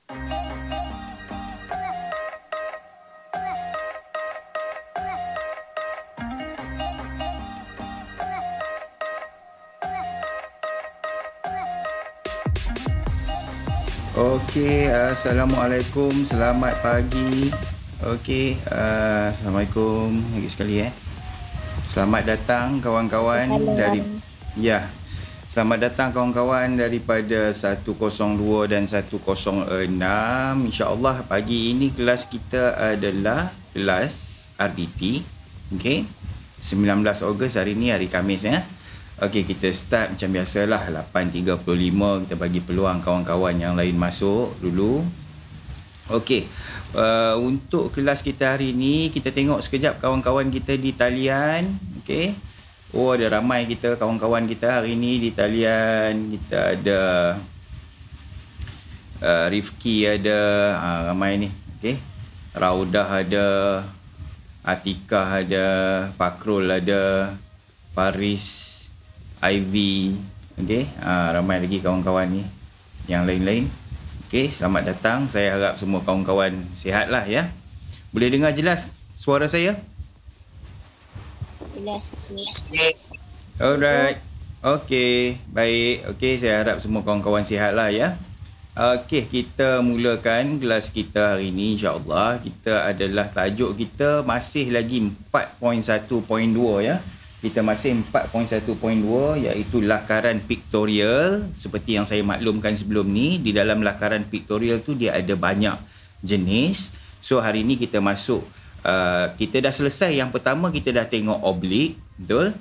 Okey, Assalamualaikum, selamat pagi. Okey, Assalamualaikum lagi sekali Selamat datang kawan-kawan dari selamat datang kawan-kawan daripada 102 dan 106. Insya-Allah pagi ini kelas kita adalah kelas RDT. Okey. 19 Ogos hari ni, hari Khamis Okey, kita start macam biasalah 8.35, kita bagi peluang kawan-kawan yang lain masuk dulu. Okey, untuk kelas kita hari ni, kita tengok sekejap kawan-kawan kita di talian. Okey. Oh, ada ramai kita kawan-kawan kita hari ni di talian. Kita ada Rifki ada, ramai ni. Okey. Raudah ada, Atikah ada, Fakrul ada, Faris, Ivy, okey, ramai lagi kawan-kawan ni yang lain-lain. Okey, selamat datang. Saya harap semua kawan-kawan sihatlah ya. Boleh dengar jelas suara saya? Jelas. Alright. Okey, baik. Okey, saya harap semua kawan-kawan sihatlah ya. Okey, kita mulakan kelas kita hari ini insya-Allah. Kita adalah tajuk kita masih lagi 4.1.2 ya. Kita masih 4.1.2 iaitu lakaran pictorial. Seperti yang saya maklumkan sebelum ni, di dalam lakaran pictorial tu dia ada banyak jenis. So hari ni kita masuk, kita dah selesai yang pertama, kita dah tengok oblique, betul?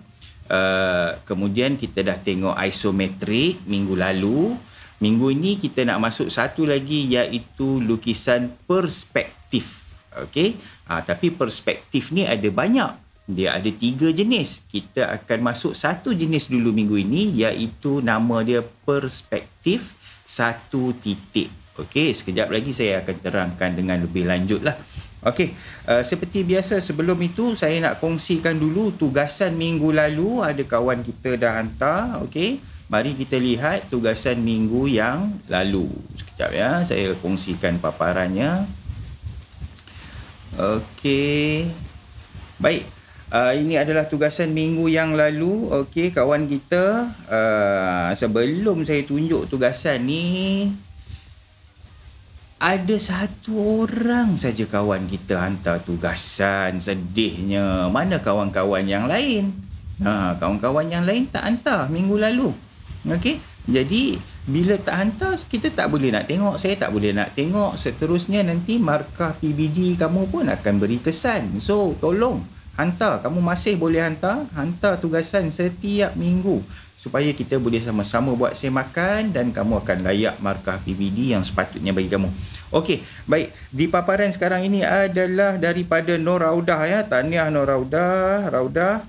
Kemudian kita dah tengok isometrik minggu lalu. Minggu ini kita nak masuk satu lagi iaitu lukisan perspektif. Okey, tapi perspektif ni ada banyak. Dia ada 3 jenis. Kita akan masuk satu jenis dulu minggu ini, iaitu nama dia perspektif 1 titik. Okey, sekejap lagi saya akan terangkan dengan lebih lanjut lah. Okey, seperti biasa sebelum itu saya nak kongsikan dulu tugasan minggu lalu. Ada kawan kita dah hantar. Okey, mari kita lihat tugasan minggu yang lalu. Sekejap ya, saya kongsikan paparannya. Okey, baik. Ini adalah tugasan minggu yang lalu. Okey, kawan kita, sebelum saya tunjuk tugasan ni, ada satu orang saja kawan kita hantar tugasan. Sedihnya, mana kawan-kawan yang lain? Kawan-kawan yang lain tak hantar minggu lalu. Okey, jadi bila tak hantar, kita tak boleh nak tengok. Saya tak boleh nak tengok. Seterusnya nanti markah PBD kamu pun akan beri kesan. So, tolong hantar, kamu masih boleh hantar tugasan setiap minggu supaya kita boleh sama-sama buat semakan dan kamu akan layak markah PBD yang sepatutnya bagi kamu. Okey, baik. Di paparan sekarang ini adalah daripada Nur Raudah ya. Tahniah Nur Raudah.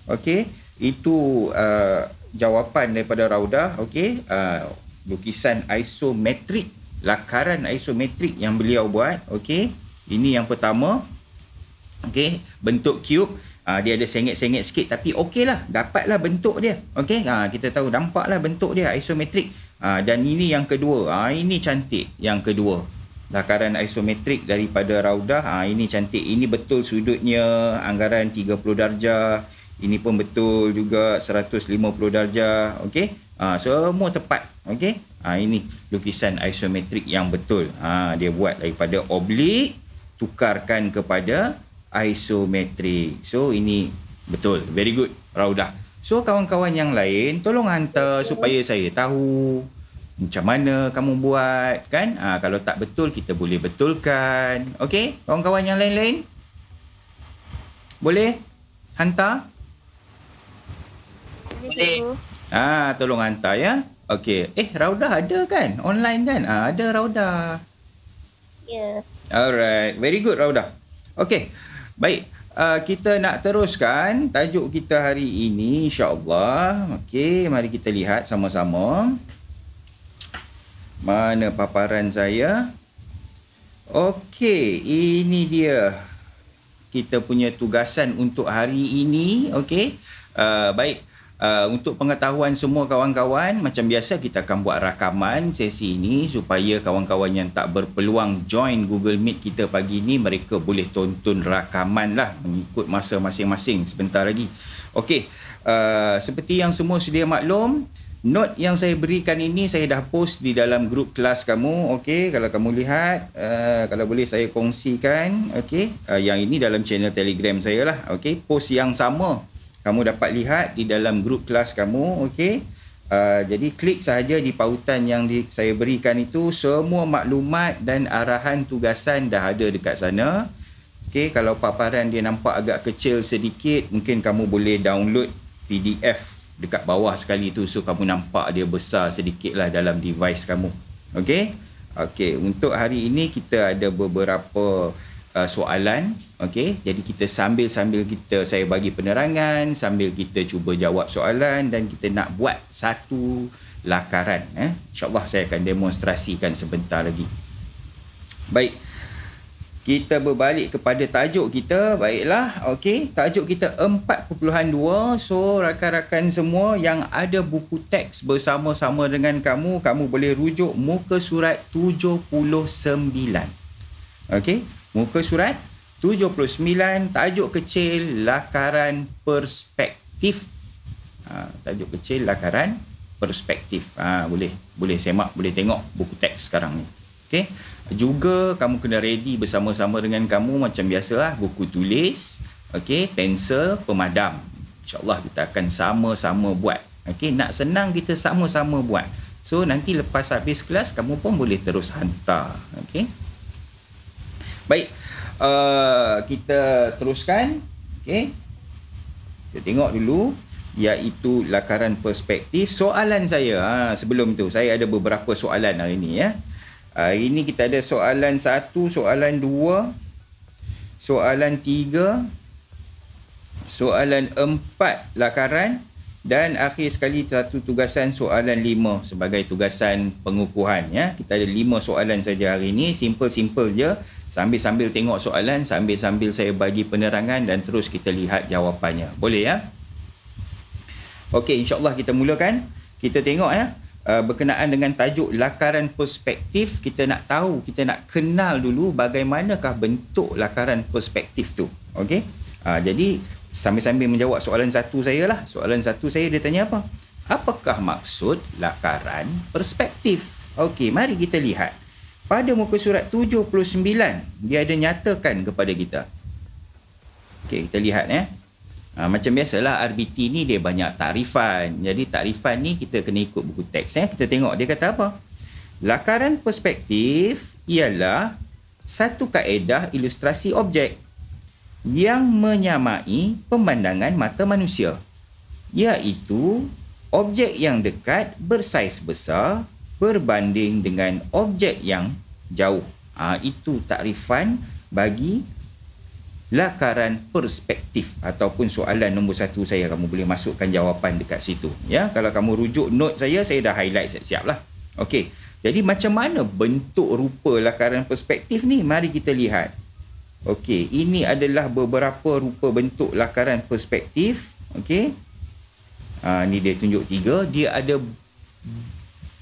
Okey, itu jawapan daripada Raudah. Okey, lukisan isometrik, lakaran isometrik yang beliau buat. Okey, ini yang pertama. Okey, bentuk cube, dia ada sengit-sengit sikit tapi okeylah, dapatlah bentuk dia. Okey, kita tahu, nampaklah bentuk dia isometrik. Dan ini yang kedua. Ini cantik yang kedua. Lakaran isometrik daripada Raudah. Ini cantik. Ini betul sudutnya anggaran 30 darjah. Ini pun betul juga 150 darjah. Okey, semua tepat. Okey, ini lukisan isometrik yang betul. Dia buat daripada oblik tukarkan kepada isometrik. So ini betul, very good Raudah. So kawan-kawan yang lain tolong hantar supaya saya tahu macam mana kamu buat kan. Kalau tak betul kita boleh betulkan. Okey, kawan-kawan yang lain-lain boleh hantar? Boleh. Tolong hantar ya. Okey, Raudah ada kan online kan? Ada Raudah. Ya. Alright, very good Raudah. Okey, baik. Kita nak teruskan tajuk kita hari ini insya-Allah. Okey, mari kita lihat sama-sama. Mana paparan saya? Okey, ini dia kita punya tugasan untuk hari ini. Okey, baik. Untuk pengetahuan semua kawan-kawan, macam biasa kita akan buat rakaman sesi ini supaya kawan-kawan yang tak berpeluang join Google Meet kita pagi ni, mereka boleh tonton rakaman lah mengikut masa masing-masing sebentar lagi. Okey, seperti yang semua sedia maklum, note yang saya berikan ini saya dah post di dalam grup kelas kamu. Okey, kalau kamu lihat, kalau boleh saya kongsikan. Okey, yang ini dalam channel Telegram saya lah. Okey, post yang sama kamu dapat lihat di dalam grup kelas kamu. Okey, jadi klik sahaja di pautan yang saya berikan itu. Semua maklumat dan arahan tugasan dah ada dekat sana. Okey, kalau paparan dia nampak agak kecil sedikit, mungkin kamu boleh download PDF dekat bawah sekali tu, so kamu nampak dia besar sedikit lah dalam device kamu. Okey, untuk hari ini kita ada beberapa soalan. Okey, jadi kita sambil saya bagi penerangan, sambil kita cuba jawab soalan, dan kita nak buat satu lakaran. InsyaAllah saya akan demonstrasikan sebentar lagi. Baik, kita berbalik kepada tajuk kita. Baiklah, okey, tajuk kita 4.2. So rakan-rakan semua yang ada buku teks bersama-sama dengan kamu, kamu boleh rujuk muka surat 79. Okey, muka surat 79, tajuk kecil lakaran perspektif. Tajuk kecil lakaran perspektif. Boleh semak, boleh tengok buku teks sekarang ni. Okey, juga kamu kena ready bersama-sama dengan kamu macam biasalah, buku tulis, okey, pensel, pemadam. InsyaAllah kita akan sama-sama buat. Okey, nak senang kita sama-sama buat. So nanti lepas habis kelas kamu pun boleh terus hantar. Okey. Baik, kita teruskan. Okey, kita tengok dulu, iaitu lakaran perspektif. Soalan saya, sebelum tu saya ada beberapa soalan hari ni ya. Ini kita ada soalan 1, soalan 2, soalan 3, soalan 4 lakaran, dan akhir sekali satu tugasan soalan 5 sebagai tugasan pengukuhan ya. Kita ada 5 soalan saja hari ini, simple-simple je. Sambil-sambil tengok soalan, sambil-sambil saya bagi penerangan, dan terus kita lihat jawapannya. Boleh ya? Okey, insya-Allah kita mulakan. Kita tengok ya. Berkenaan dengan tajuk lakaran perspektif, kita nak tahu, kita nak kenal dulu bagaimanakah bentuk lakaran perspektif tu. Okey, jadi sambil-sambil menjawab soalan 1 saya lah. Soalan 1 saya, dia tanya apa? Apakah maksud lakaran perspektif? Okey, mari kita lihat. Pada muka surat 79, dia ada nyatakan kepada kita. Okey, kita lihat ya. Macam biasalah, RBT ni dia banyak takrifan. Jadi takrifan ni kita kena ikut buku teks ya. Kita tengok dia kata apa. Lakaran perspektif ialah satu kaedah ilustrasi objek yang menyamai pemandangan mata manusia, iaitu objek yang dekat bersaiz besar berbanding dengan objek yang jauh. Itu takrifan bagi lakaran perspektif, ataupun soalan nombor 1 saya. Kamu boleh masukkan jawapan dekat situ ya. Kalau kamu rujuk note saya dah highlight siap-siap lah. Okey, jadi macam mana bentuk rupa lakaran perspektif ni? Mari kita lihat. Okey, ini adalah beberapa rupa bentuk lakaran perspektif. Okey, ni dia tunjuk 3. Dia ada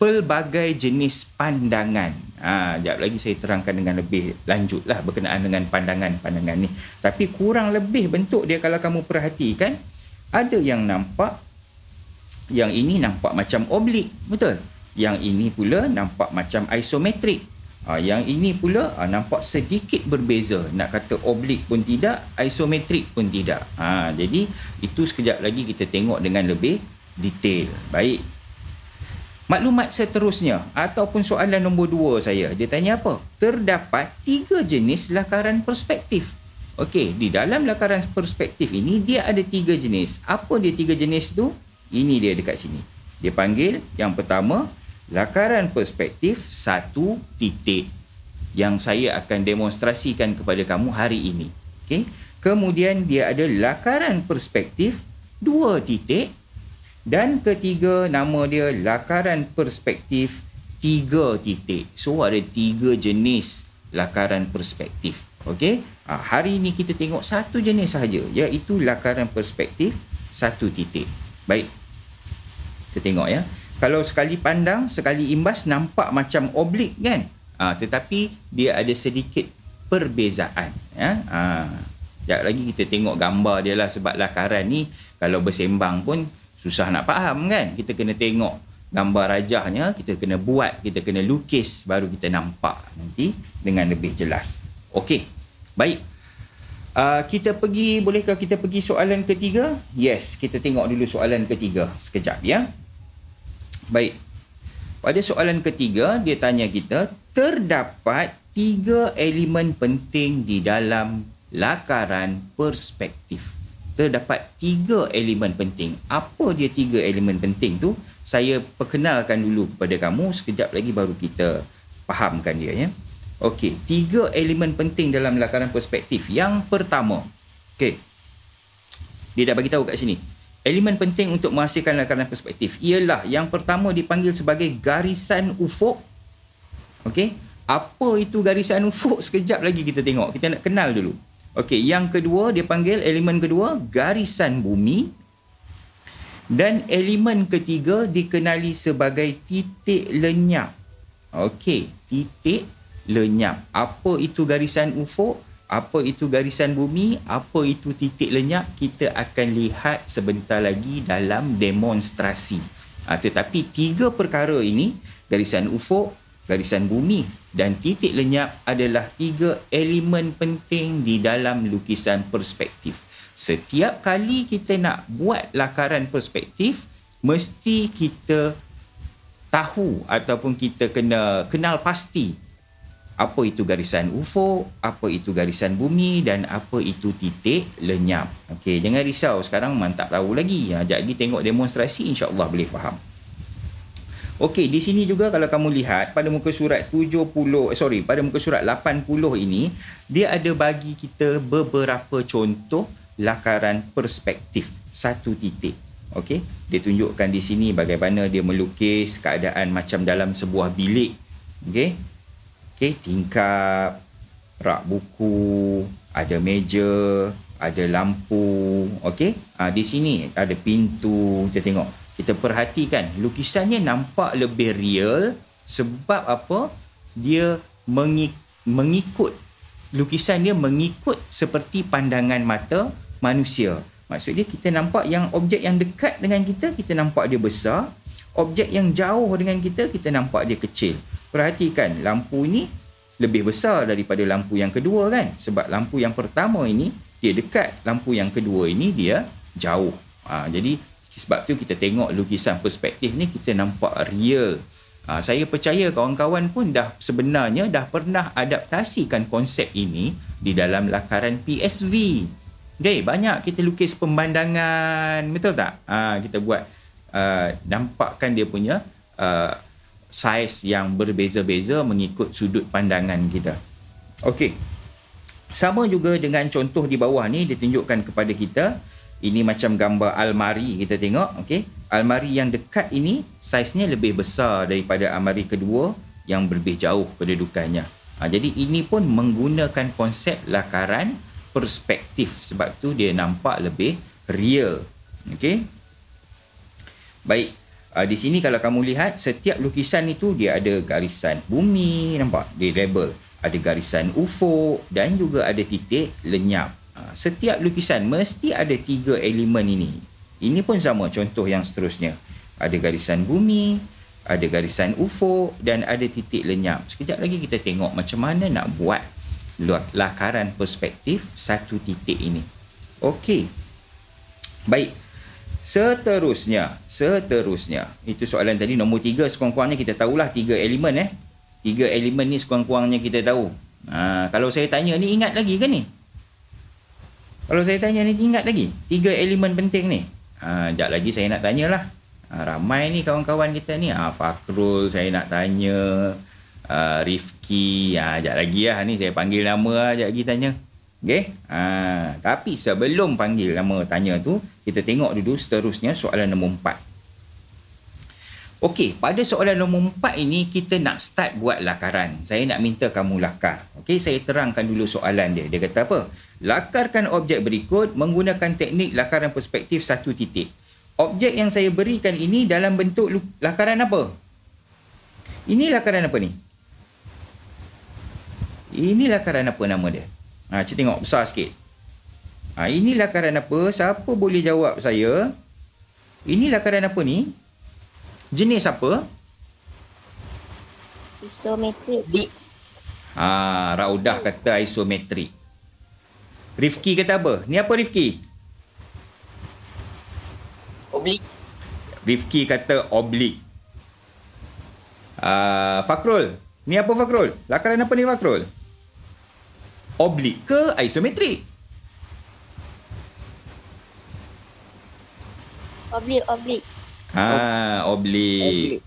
pelbagai jenis pandangan. Sekejap lagi saya terangkan dengan lebih lanjut lah berkenaan dengan pandangan-pandangan ni. Tapi kurang lebih bentuk dia kalau kamu perhatikan, ada yang nampak, yang ini nampak macam oblik, betul? Yang ini pula nampak macam isometrik. Yang ini pula nampak sedikit berbeza. Nak kata oblik pun tidak, isometrik pun tidak. Jadi itu sekejap lagi kita tengok dengan lebih detail. Baik. Maklumat seterusnya ataupun soalan nombor 2 saya, dia tanya apa? Terdapat 3 jenis lakaran perspektif. Okey, di dalam lakaran perspektif ini dia ada 3 jenis. Apa dia 3 jenis tu? Ini dia dekat sini. Dia panggil yang pertama lakaran perspektif 1 titik, yang saya akan demonstrasikan kepada kamu hari ini. Okey. Kemudian dia ada lakaran perspektif 2 titik. Dan ketiga, nama dia lakaran perspektif 3 titik. So ada 3 jenis lakaran perspektif. Okey, hari ini kita tengok satu jenis sahaja, iaitu lakaran perspektif 1 titik. Baik, Kita tengok ya. Kalau sekali pandang, sekali imbas nampak macam oblik kan? Tetapi dia ada sedikit perbezaan ya. Sekejap lagi kita tengok gambar dia lah, sebab lakaran ni kalau bersembang pun susah nak faham kan. Kita kena tengok gambar rajahnya, kita kena buat, kita kena lukis, baru kita nampak nanti dengan lebih jelas. Okey, baik. Kita pergi, bolehkah kita pergi soalan ketiga? Yes, kita tengok dulu soalan ketiga sekejap ya. Baik, pada soalan ketiga dia tanya kita, terdapat 3 elemen penting di dalam lakaran perspektif. Terdapat 3 elemen penting. Apa dia 3 elemen penting tu? Saya perkenalkan dulu kepada kamu, sekejap lagi baru kita fahamkan dia ya. Okey, 3 elemen penting dalam lakaran perspektif. Yang pertama, okey, dia dah bagi tahu kat sini. Elemen penting untuk menghasilkan lakaran perspektif ialah yang pertama dipanggil sebagai garisan ufuk. Okey, apa itu garisan ufuk? Sekejap lagi kita tengok. Kita nak kenal dulu. Okey, yang kedua dia panggil elemen kedua garisan bumi. Dan elemen ketiga dikenali sebagai titik lenyap. Okey, titik lenyap. Apa itu garisan ufuk? Apa itu garisan bumi? Apa itu titik lenyap? Kita akan lihat sebentar lagi dalam demonstrasi. Tetapi 3 perkara ini, garisan ufuk, garisan bumi dan titik lenyap adalah 3 elemen penting di dalam lukisan perspektif. Setiap kali kita nak buat lakaran perspektif, mesti kita tahu ataupun kita kena kenal pasti apa itu garisan ufuk, apa itu garisan bumi dan apa itu titik lenyap. Okey, jangan risau, sekarang memang tak tahu lagi. Sekejap lagi tengok demonstrasi, insya-Allah boleh faham. Okey, di sini juga kalau kamu lihat pada muka surat pada muka surat 80 ini, dia ada bagi kita beberapa contoh lakaran perspektif satu titik. Okey, dia tunjukkan di sini bagaimana dia melukis keadaan macam dalam sebuah bilik. Okey. Okey, tingkap, rak buku, ada meja, ada lampu. Okey, di sini ada pintu. Kita tengok, kita perhatikan lukisannya nampak lebih real. Sebab apa? Dia mengikut, lukisan dia mengikut seperti pandangan mata manusia. Maksudnya kita nampak yang objek yang dekat dengan kita, kita nampak dia besar. Objek yang jauh dengan kita, kita nampak dia kecil. Perhatikan, lampu ini lebih besar daripada lampu yang kedua kan? Sebab lampu yang pertama ini dia dekat, lampu yang kedua ini dia jauh. Jadi sebab tu kita tengok lukisan perspektif ni kita nampak real. Saya percaya kawan-kawan pun sebenarnya dah pernah adaptasikan konsep ini di dalam lakaran PSV. Okay, banyak kita lukis pemandangan, betul tak? Kita buat nampakkan dia punya saiz yang berbeza-beza mengikut sudut pandangan kita. Okey. Sama juga dengan contoh di bawah ni ditunjukkan kepada kita. Ini macam gambar almari, kita tengok. Okey. Almari yang dekat ini saiznya lebih besar daripada almari kedua yang lebih jauh kedudukannya. Jadi ini pun menggunakan konsep lakaran perspektif. Sebab tu dia nampak lebih real. Okey. Baik. Di sini kalau kamu lihat, setiap lukisan itu dia ada garisan bumi, nampak? Dia label. Ada garisan ufuk dan juga ada titik lenyap. Setiap lukisan mesti ada 3 elemen ini. Ini pun sama contoh yang seterusnya. Ada garisan bumi, ada garisan ufuk dan ada titik lenyap. Sekejap lagi kita tengok macam mana nak buat lakaran perspektif satu titik ini. Okey. Baik. Seterusnya. Itu soalan tadi nombor 3, sekurang-kurangnya kita tahulah 3 elemen 3 elemen ni sekurang-kurangnya kita tahu. Kalau saya tanya ni ingat lagi ke ni? Kalau saya tanya ni ingat lagi 3 elemen penting ni? Sekejap lagi saya nak tanyalah. Ramai ni kawan-kawan kita ni. Fakrul saya nak tanya. Rifki. Sekejap lagi lah ni saya panggil nama sekejap lagi tanya. Okay? Tapi sebelum panggil nama tanya tu, kita tengok dulu seterusnya soalan nombor 4. Okey, pada soalan nombor 4 ini kita nak start buat lakaran. Saya nak minta kamu lakar. Okey, saya terangkan dulu soalan dia. Dia kata apa? Lakarkan objek berikut menggunakan teknik lakaran perspektif satu titik. objek yang saya berikan ini dalam bentuk lakaran apa? Ini lakaran apa ni? Ini lakaran apa nama dia? Cuba tengok besar sikit. Ini lakaran apa? Siapa boleh jawab saya? Ini lakaran apa ni? Jenis apa? Isometrik. Raudah kata isometrik. Rifki kata apa? Ni apa Rifki? Oblik. Rifki kata oblik. Fakrul. Ni apa Fakrul? Lakaran apa ni Fakrul? Oblik ke isometrik? Oblik. Oblik.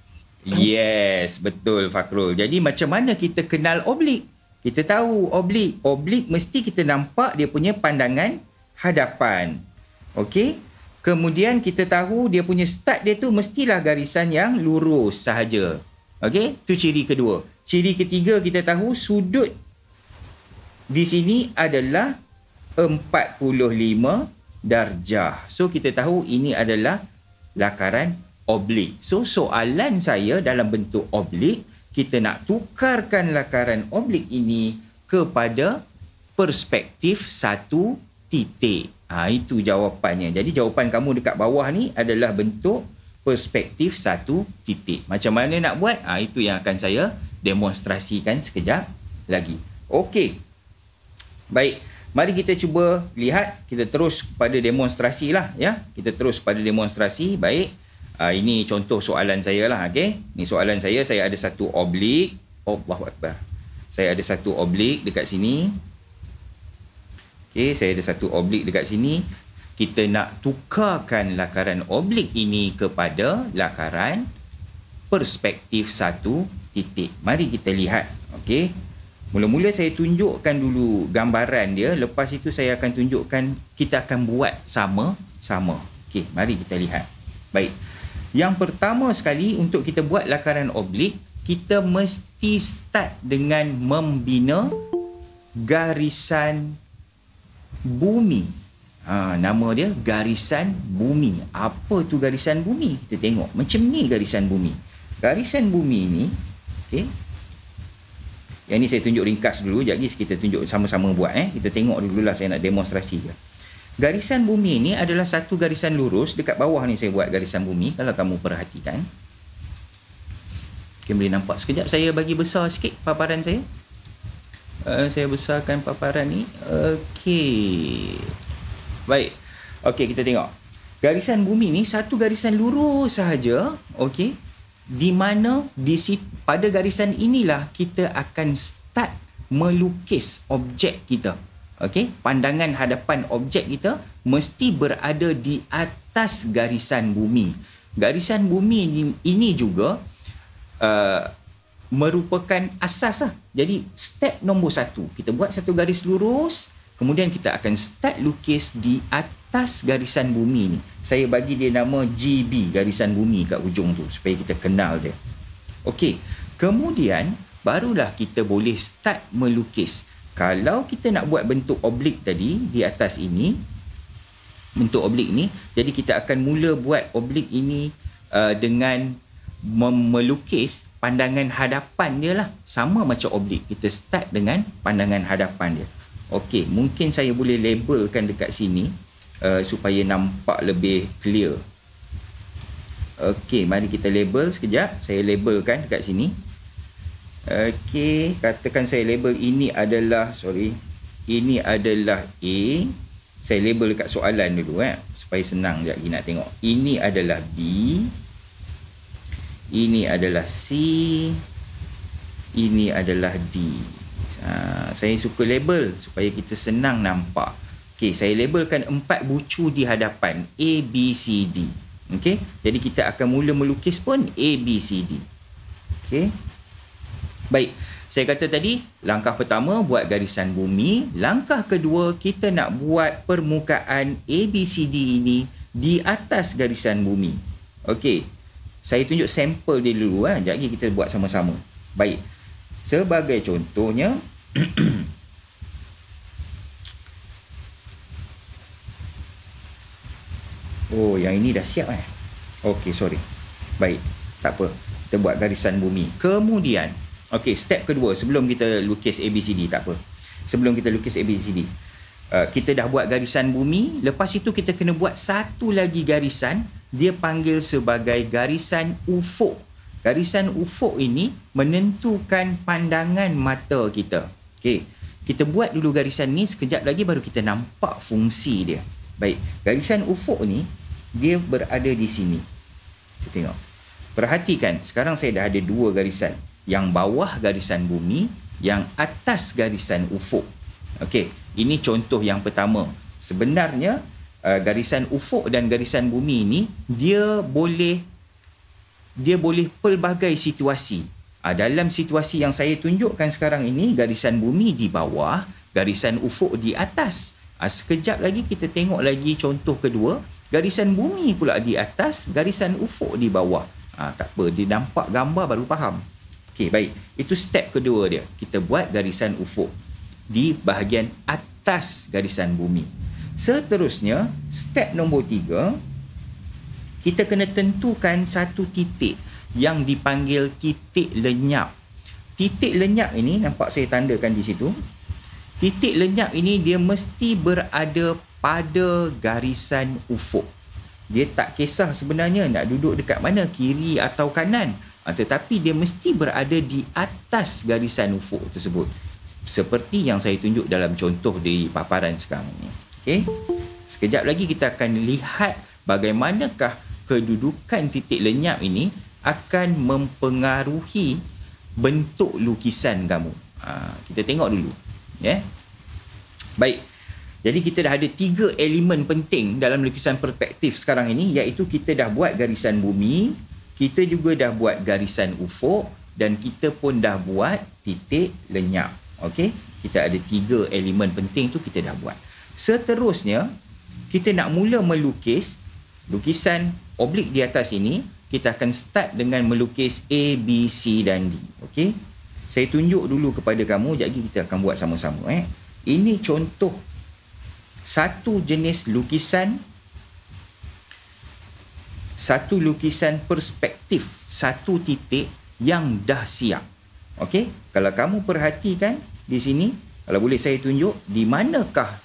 Yes, betul Fakrul. Jadi macam mana kita kenal oblik? Kita tahu oblik. Oblik mesti kita nampak dia punya pandangan hadapan. Okey? Kemudian kita tahu dia punya start dia tu mestilah garisan yang lurus sahaja. Okey? Tu ciri kedua. Ciri ketiga kita tahu sudut di sini adalah 45 darjah. So kita tahu ini adalah lakaran oblik. So soalan saya dalam bentuk oblik, kita nak tukarkan lakaran oblik ini kepada perspektif satu titik. Itu jawapannya. Jadi jawapan kamu dekat bawah ni adalah bentuk perspektif satu titik. Macam mana nak buat? Itu yang akan saya demonstrasikan sekejap lagi. Okey. Baik. Mari kita cuba lihat. Kita terus pada demonstrasi lah. Ya. Kita terus pada demonstrasi. Baik. Ini contoh soalan saya lah. Okay? Ini soalan saya. Saya ada satu oblik. Allahu Akbar. Saya ada satu oblik dekat sini. Okay, saya ada satu oblik dekat sini. Kita nak tukarkan lakaran oblik ini kepada lakaran perspektif satu titik. Mari kita lihat. Okay. Mula-mula saya tunjukkan dulu gambaran dia. Lepas itu saya akan tunjukkan kita akan buat sama-sama. Okay, mari kita lihat. Baik. Yang pertama sekali untuk kita buat lakaran oblik, kita mesti start dengan membina garisan bumi. Nama dia garisan bumi. Apa tu garisan bumi? Kita tengok. Macam ni garisan bumi. Garisan bumi ni, okay. Yang ni saya tunjuk ringkas dulu. Jadi kita tunjuk sama-sama buat. Kita tengok dululah, saya nak demonstrasi je. Garisan bumi ni adalah satu garisan lurus. Dekat bawah ni saya buat garisan bumi. Kalau kamu perhatikan. Okay, boleh nampak sekejap. Saya bagi besar sikit paparan saya. Saya besarkan paparan ni. Okey. Baik. Okey, kita tengok. Garisan bumi ni satu garisan lurus sahaja. Okey. Di mana pada garisan inilah kita akan start melukis objek kita. Okey. Pandangan hadapan objek kita mesti berada di atas garisan bumi. Garisan bumi ini juga merupakan asas lah. Jadi step nombor 1, kita buat satu garis lurus, kemudian kita akan start lukis di atas garisan bumi ni. Saya bagi dia nama GB, garisan bumi kat ujung tu, supaya kita kenal dia. Okey, kemudian barulah kita boleh start melukis. Kalau kita nak buat bentuk oblik tadi di atas ini, bentuk oblik ni, jadi kita akan mula buat oblik ini dengan melukis pandangan hadapan dia lah. Sama macam oblik, kita start dengan pandangan hadapan dia. Okey, mungkin saya boleh labelkan dekat sini supaya nampak lebih clear. Okey, mari kita label sekejap. Saya labelkan dekat sini. Okey, katakan saya label ini adalah, ini adalah A. Saya label dekat soalan dulu supaya senang sekejap lagi nak tengok. Ini adalah B. Ini adalah C. Ini adalah D. Saya suka label supaya kita senang nampak. Okey, saya labelkan 4 bucu di hadapan A, B, C, D. Okey, jadi kita akan mula melukis pun A, B, C, D. Okey. Baik, saya kata tadi langkah pertama buat garisan bumi, langkah kedua kita nak buat permukaan A, B, C, D ini di atas garisan bumi. Okey. Saya tunjuk sampel dia dulu jadi kita buat sama-sama. Baik. Sebagai contohnya Oh, yang ini dah siap Okey, sorry. Baik, tak apa. Kita buat garisan bumi. Kemudian, okey, step kedua sebelum kita lukis ABCD, tak apa. Sebelum kita lukis ABCD, kita dah buat garisan bumi. Lepas itu kita kena buat satu lagi garisan. Dia panggil sebagai garisan ufuk. Garisan ufuk ini menentukan pandangan mata kita. Okey, kita buat dulu garisan ni. Sekejap lagi baru kita nampak fungsi dia. Baik, garisan ufuk ni dia berada di sini. Kita tengok. Perhatikan, sekarang saya dah ada dua garisan. Yang bawah garisan bumi, yang atas garisan ufuk. Okey, ini contoh yang pertama. Sebenarnya garisan ufuk dan garisan bumi ini dia boleh pelbagai situasi. Dalam situasi yang saya tunjukkan sekarang ini, garisan bumi di bawah, garisan ufuk di atas. Sekejap lagi kita tengok lagi contoh kedua. Garisan bumi pula di atas, garisan ufuk di bawah. Tak apa, dia nampak gambar baru faham. Okey, baik. Itu step kedua dia. Kita buat garisan ufuk di bahagian atas garisan bumi. Seterusnya, step nombor 3, kita kena tentukan satu titik yang dipanggil titik lenyap. Titik lenyap ini, nampak saya tandakan di situ. Titik lenyap ini dia mesti berada pada garisan ufuk. Dia tak kisah sebenarnya nak duduk dekat mana, kiri atau kanan. Tetapi dia mesti berada di atas garisan ufuk tersebut. Seperti yang saya tunjuk dalam contoh di paparan sekarang ni. Okey. Sekejap lagi kita akan lihat bagaimanakah kedudukan titik lenyap ini akan mempengaruhi bentuk lukisan kamu. Kita tengok dulu. Ya. Baik. Jadi kita dah ada 3 elemen penting dalam lukisan perspektif sekarang ini, iaitu kita dah buat garisan bumi, kita juga dah buat garisan ufuk, dan kita pun dah buat titik lenyap. Okey? Kita ada 3 elemen penting tu kita dah buat. Seterusnya, kita nak mula melukis lukisan oblik di atas ini. Kita akan start dengan melukis A, B, C dan D. Okey? Saya tunjuk dulu kepada kamu, sekejap lagi kita akan buat sama-sama. Ini contoh satu jenis lukisan, satu lukisan perspektif, satu titik yang dah siap. Okey? Kalau kamu perhatikan di sini, kalau boleh saya tunjuk, di manakah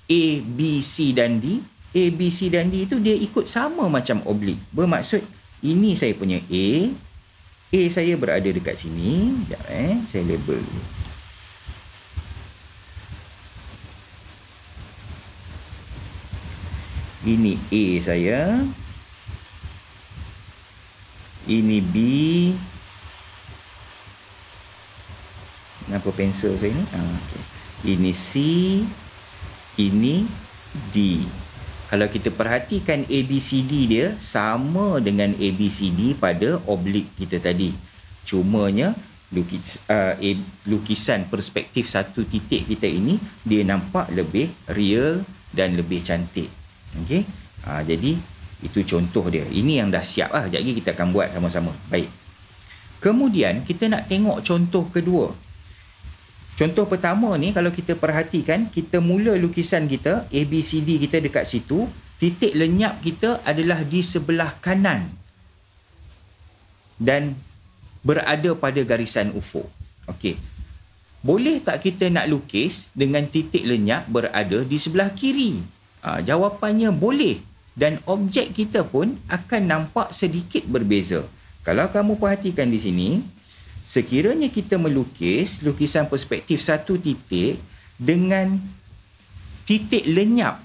A, B, C dan D? A, B, C dan D itu dia ikut sama macam oblik. Bermaksud, ini saya punya A. A saya berada dekat sini. Sekejap, saya label dulu. Ini A saya. Ini B. Kenapa pensel saya ni? Okay. Ini C. Ini D. Kalau kita perhatikan ABCD dia sama dengan ABCD pada oblik kita tadi. Cumanya lukisan perspektif satu titik kita ini dia nampak lebih real dan lebih cantik. Okey. Jadi itu contoh dia. Ini yang dah siap lah. Sekejap lagi kita akan buat sama-sama. Baik. Kemudian kita nak tengok contoh kedua. Contoh pertama ni kalau kita perhatikan, kita mula lukisan kita, ABCD kita dekat situ, titik lenyap kita adalah di sebelah kanan dan berada pada garisan ufuk. Okey. Boleh tak kita nak lukis dengan titik lenyap berada di sebelah kiri? Jawapannya boleh, dan objek kita pun akan nampak sedikit berbeza. Kalau kamu perhatikan di sini, sekiranya kita melukis lukisan perspektif satu titik dengan titik lenyap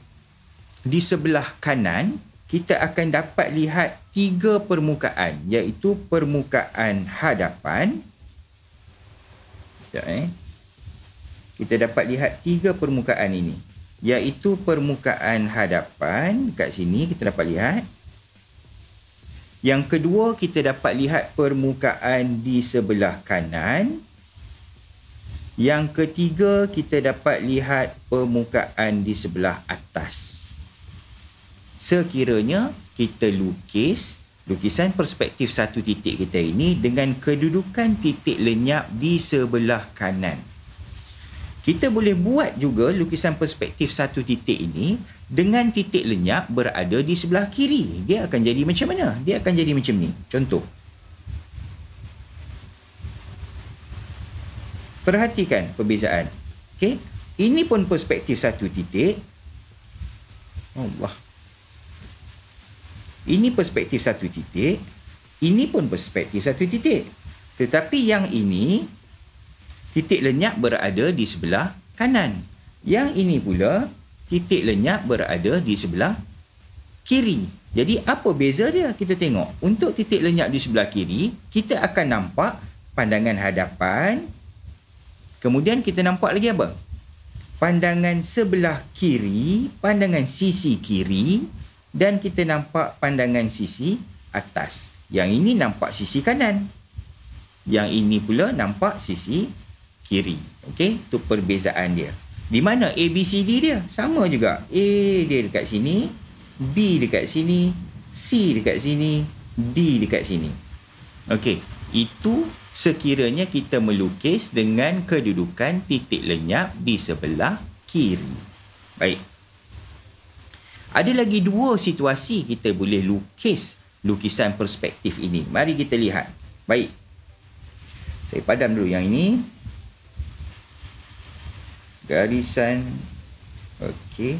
di sebelah kanan, kita akan dapat lihat 3 permukaan, iaitu permukaan hadapan. Kita dapat lihat 3 permukaan ini, iaitu permukaan hadapan. Kat sini kita dapat lihat. Yang kedua, kita dapat lihat permukaan di sebelah kanan. Yang ketiga, kita dapat lihat permukaan di sebelah atas. Sekiranya kita lukis lukisan perspektif satu titik kita ini dengan kedudukan titik lenyap di sebelah kanan. Kita boleh buat juga lukisan perspektif satu titik ini dengan titik lenyap berada di sebelah kiri. Dia akan jadi macam mana? Dia akan jadi macam ni. Contoh. Perhatikan perbezaan. Okey. Ini pun perspektif satu titik. Allah. Ini perspektif satu titik. Ini pun perspektif satu titik. Tetapi yang ini, titik lenyap berada di sebelah kanan. Yang ini pula, titik lenyap berada di sebelah kiri. Jadi apa beza dia? Kita tengok. Untuk titik lenyap di sebelah kiri, kita akan nampak pandangan hadapan. Kemudian kita nampak lagi apa? Pandangan sebelah kiri, pandangan sisi kiri, dan kita nampak pandangan sisi atas. Yang ini nampak sisi kanan. Yang ini pula nampak sisi kiri. Okey, itu perbezaan dia. Di mana ABCD dia? Sama juga. A dia dekat sini, B dekat sini, C dekat sini, D dekat sini. Okey, itu sekiranya kita melukis dengan kedudukan titik lenyap di sebelah kiri. Baik. Ada lagi dua situasi kita boleh lukis lukisan perspektif ini. Mari kita lihat. Baik. Saya padam dulu yang ini. Garisan. Okey.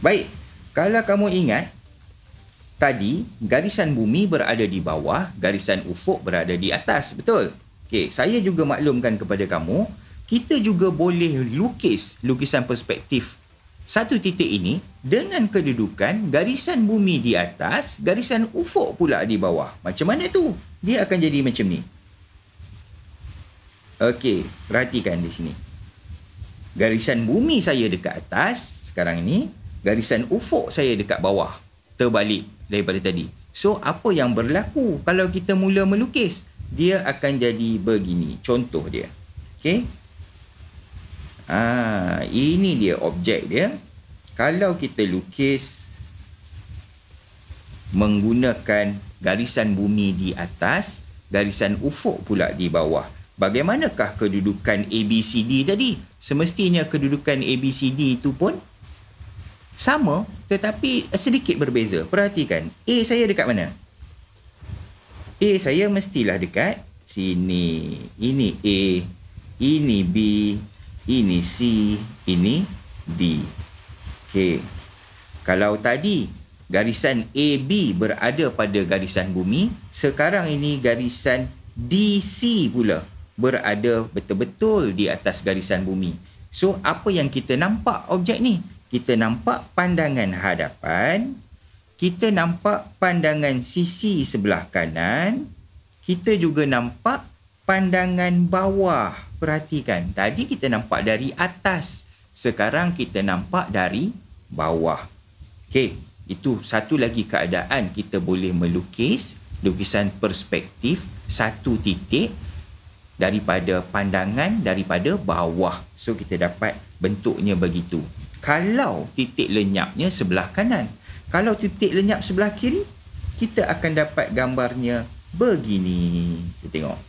Baik. Kalau kamu ingat, tadi garisan bumi berada di bawah, garisan ufuk berada di atas. Betul? Okey, saya juga maklumkan kepada kamu, kita juga boleh lukis lukisan perspektif satu titik ini dengan kedudukan garisan bumi di atas, garisan ufuk pula di bawah. Macam mana tu? Dia akan jadi macam ni. Okey, perhatikan di sini. Garisan bumi saya dekat atas sekarang ini, garisan ufuk saya dekat bawah. Terbalik daripada tadi. So, apa yang berlaku kalau kita mula melukis? Dia akan jadi begini. Contoh dia. Okey. Ini dia objek dia. Kalau kita lukis menggunakan garisan bumi di atas, garisan ufuk pula di bawah. Bagaimanakah kedudukan ABCD tadi? Semestinya kedudukan ABCD itu pun sama, tetapi sedikit berbeza. Perhatikan, A saya dekat mana? A saya mestilah dekat sini. Ini A, ini B, ini C, ini D. Okey. Kalau tadi garisan AB berada pada garisan bumi, sekarang ini garisan DC pula berada betul-betul di atas garisan bumi. So, apa yang kita nampak objek ni? Kita nampak pandangan hadapan, kita nampak pandangan sisi sebelah kanan, kita juga nampak pandangan bawah. Perhatikan, tadi kita nampak dari atas, sekarang kita nampak dari bawah. Okey, itu satu lagi keadaan kita boleh melukis lukisan perspektif satu titik daripada pandangan daripada bawah. So, kita dapat bentuknya begitu. Kalau titik lenyapnya sebelah kanan. Kalau titik lenyap sebelah kiri, kita akan dapat gambarnya begini. Kita tengok.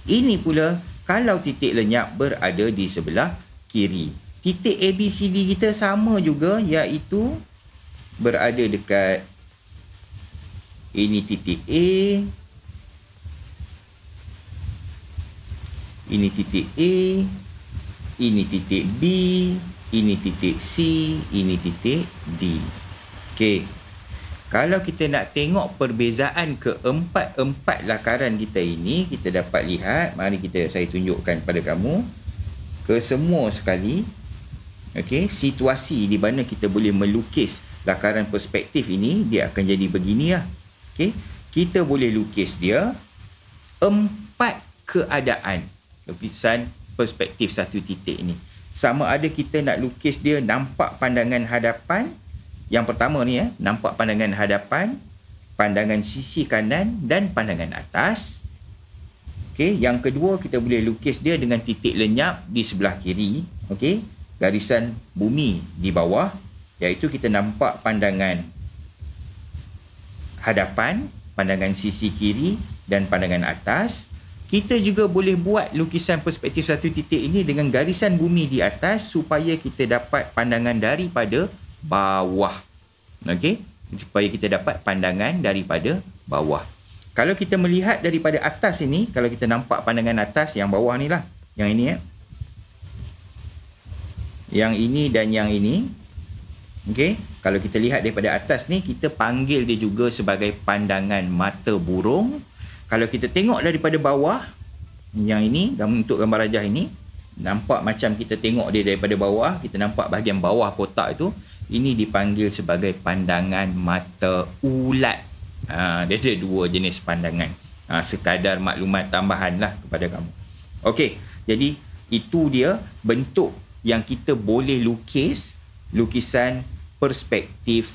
Ini pula kalau titik lenyap berada di sebelah kiri. Titik ABCD kita sama juga, iaitu berada dekat ini titik A, ini titik A, ini titik B, ini titik C, ini titik D. Okey. Kalau kita nak tengok perbezaan keempat-empat lakaran kita ini, kita dapat lihat, mari saya tunjukkan pada kamu kesemua sekali. Okey, situasi di mana kita boleh melukis lakaran perspektif ini, dia akan jadi beginilah. Okey, kita boleh lukis dia 4 keadaan lukisan perspektif satu titik ini. Sama ada kita nak lukis dia nampak pandangan hadapan. Yang pertama ni nampak pandangan hadapan, pandangan sisi kanan dan pandangan atas. Okey, yang kedua kita boleh lukis dia dengan titik lenyap di sebelah kiri. Okey, garisan bumi di bawah, iaitu kita nampak pandangan hadapan, pandangan sisi kiri dan pandangan atas. kita juga boleh buat lukisan perspektif satu titik ini dengan garisan bumi di atas supaya kita dapat pandangan daripada bawah. Okey? Supaya kita dapat pandangan daripada bawah. Kalau kita melihat daripada atas ini, kalau kita nampak pandangan atas yang bawah ni lah. Yang ini ya. Yang ini dan yang ini. Okey? Kalau kita lihat daripada atas ni, kita panggil dia juga sebagai pandangan mata burung. Kalau kita tengok daripada bawah, yang ini, untuk gambar rajah ini, nampak macam kita tengok dia daripada bawah, kita nampak bahagian bawah kotak itu, ini dipanggil sebagai pandangan mata ulat. Dia ada dua jenis pandangan. Sekadar maklumat tambahan lah kepada kamu. Okey, jadi itu dia bentuk yang kita boleh lukis lukisan perspektif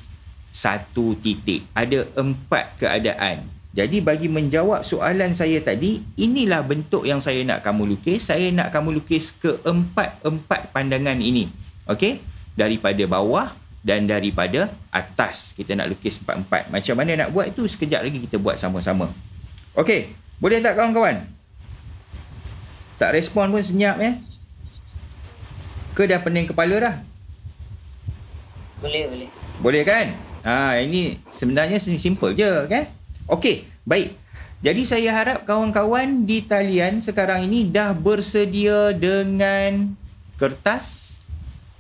satu titik. Ada 4 keadaan. Jadi bagi menjawab soalan saya tadi, inilah bentuk yang saya nak kamu lukis. Saya nak kamu lukis keempat pandangan ini. Okey? Daripada bawah dan daripada atas. Kita nak lukis 4-4. Macam mana nak buat itu? Sekejap lagi kita buat sama-sama. Okey? Boleh tak kawan-kawan? Tak respon pun senyap ya? Ke dah pening kepala dah? Boleh. Boleh kan? Ini sebenarnya simple je kan? Okey, baik. Jadi saya harap kawan-kawan di talian sekarang ini dah bersedia dengan kertas,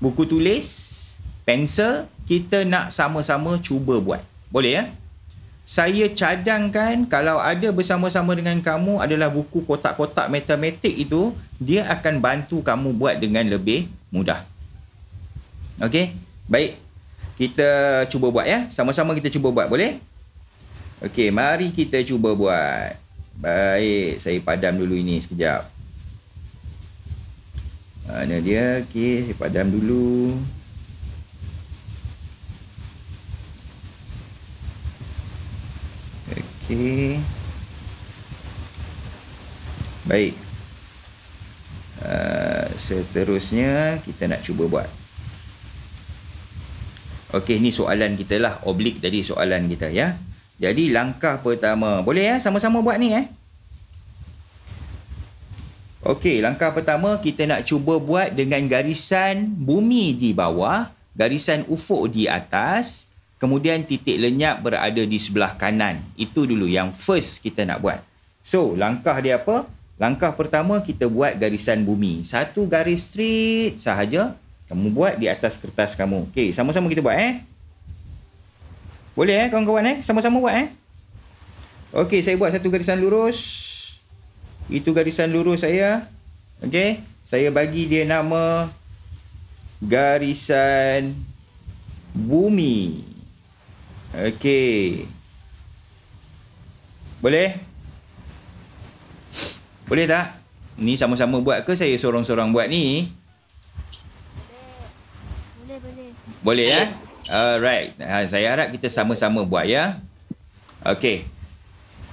buku tulis, pensel. Kita nak sama-sama cuba buat. Boleh ya? Saya cadangkan kalau ada bersama-sama dengan kamu adalah buku kotak-kotak matematik itu, dia akan bantu kamu buat dengan lebih mudah. Okey? Baik. Kita cuba buat ya. Sama-sama kita cuba buat. Boleh? Okey, mari kita cuba buat. Baik, saya padam dulu ini sekejap. Mana dia? Okey, saya padam dulu. Okey. Baik. Seterusnya kita nak cuba buat. Okey, ni soalan kita lah. Oblik tadi soalan kita ya. Jadi langkah pertama. Boleh ya? Sama-sama buat ni Okey, langkah pertama kita nak cuba buat dengan garisan bumi di bawah, garisan ufuk di atas, kemudian titik lenyap berada di sebelah kanan. Itu dulu yang first kita nak buat. So, langkah dia apa? Langkah pertama kita buat garisan bumi. Satu garis straight sahaja. Kamu buat di atas kertas kamu. Okey, sama-sama kita buat Boleh kawan-kawan sama-sama buat Okey, saya buat satu garisan lurus. Itu garisan lurus saya. Okey, saya bagi dia nama garisan bumi. Okey. Boleh? Boleh tak? Ni sama-sama buat ke saya sorang-sorang buat ni? Boleh. Boleh ya? Alright. Saya harap kita sama-sama buat ya. Okey.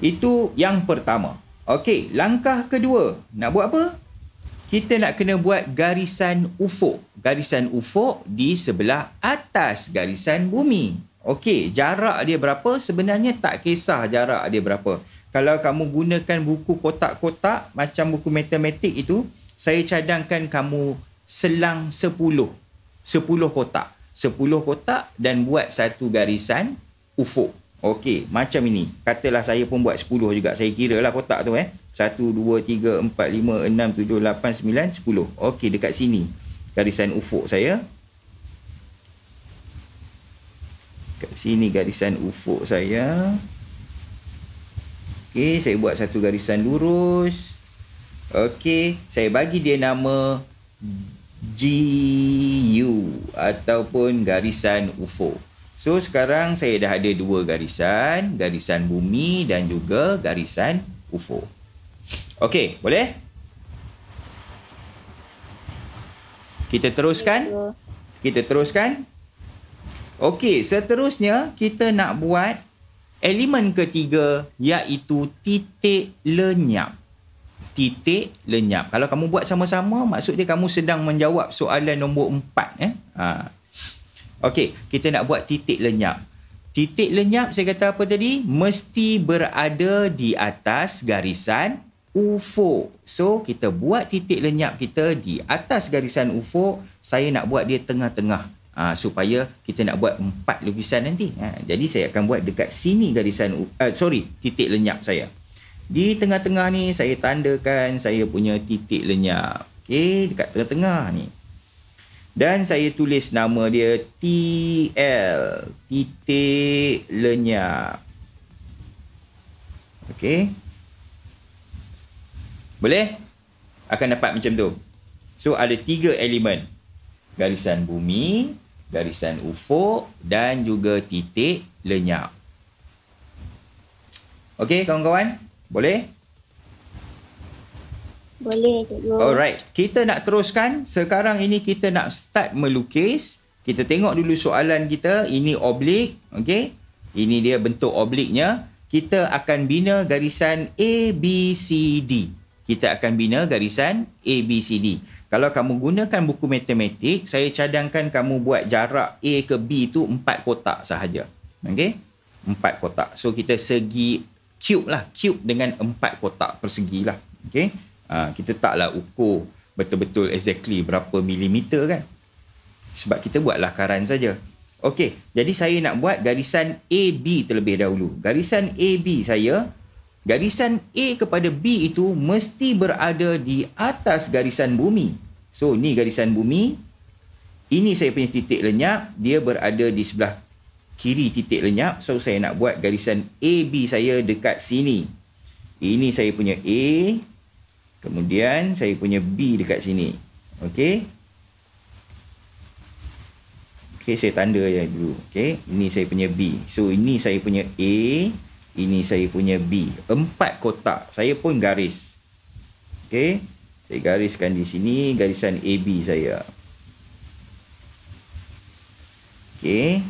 Itu yang pertama. Okey, langkah kedua. Nak buat apa? Kita nak kena buat garisan ufuk. Garisan ufuk di sebelah atas garisan bumi. Okey, jarak dia berapa? Sebenarnya tak kisah jarak dia berapa. Kalau kamu gunakan buku kotak-kotak macam buku matematik itu, saya cadangkan kamu selang 10 kotak. 10 kotak dan buat satu garisan ufuk. Okey, macam ini. Katalah saya pun buat 10 juga. Saya kira lah kotak tu 1, 2, 3, 4, 5, 6, 7, 8, 9, 10. Okey, dekat sini. Garisan ufuk saya. Kat sini garisan ufuk saya. Okey, saya buat satu garisan lurus. Okey, saya bagi dia nama GU ataupun garisan ufuk. So sekarang saya dah ada dua garisan, garisan bumi dan juga garisan ufuk. Okey, boleh? Kita teruskan. Okey, seterusnya kita nak buat elemen ketiga iaitu titik lenyap. Titik lenyap. Kalau kamu buat sama-sama, maksud dia kamu sedang menjawab soalan nombor 4. Okey, kita nak buat titik lenyap. Titik lenyap saya kata apa tadi? Mesti berada di atas garisan ufuk. So, kita buat titik lenyap kita di atas garisan ufuk. Saya nak buat dia tengah-tengah. Supaya kita nak buat 4 lukisan nanti. Jadi, saya akan buat dekat sini garisan, titik lenyap saya. Di tengah-tengah ni, saya tandakan saya punya titik lenyap. Okey, dekat tengah-tengah ni. Dan saya tulis nama dia TL, titik lenyap. Okey. Boleh? Akan dapat macam tu. So, ada 3 elemen. Garisan bumi, garisan ufuk dan juga titik lenyap. Okey, kawan-kawan? Boleh? Boleh, cikgu. Alright. Kita nak teruskan. Sekarang ini kita nak start melukis. Kita tengok dulu soalan kita. Ini oblik. Okey. Ini dia bentuk obliknya. Kita akan bina garisan ABCD. Kita akan bina garisan ABCD. Kalau kamu gunakan buku matematik, saya cadangkan kamu buat jarak A ke B tu 4 kotak sahaja. Okey? 4 kotak. So, kita segi cube lah. Cube dengan 4 kotak persegi lah. Okey? Kita taklah ukur betul-betul exactly berapa milimeter kan. Sebab kita buat lakaran saja. Okey. Jadi, saya nak buat garisan AB terlebih dahulu. Garisan AB saya, garisan A kepada B itu mesti berada di atas garisan bumi. So, ni garisan bumi. Ini saya punya titik lenyap. Dia berada di sebelah kiri titik lenyap. So, saya nak buat garisan AB saya dekat sini. Ini saya punya A. Kemudian, saya punya B dekat sini. Okey. Okey, saya tanda je dulu. Okey, ini saya punya B. So, ini saya punya A. Ini saya punya B. 4 kotak. Saya pun garis. Okey. Saya gariskan di sini garisan AB saya. Okey.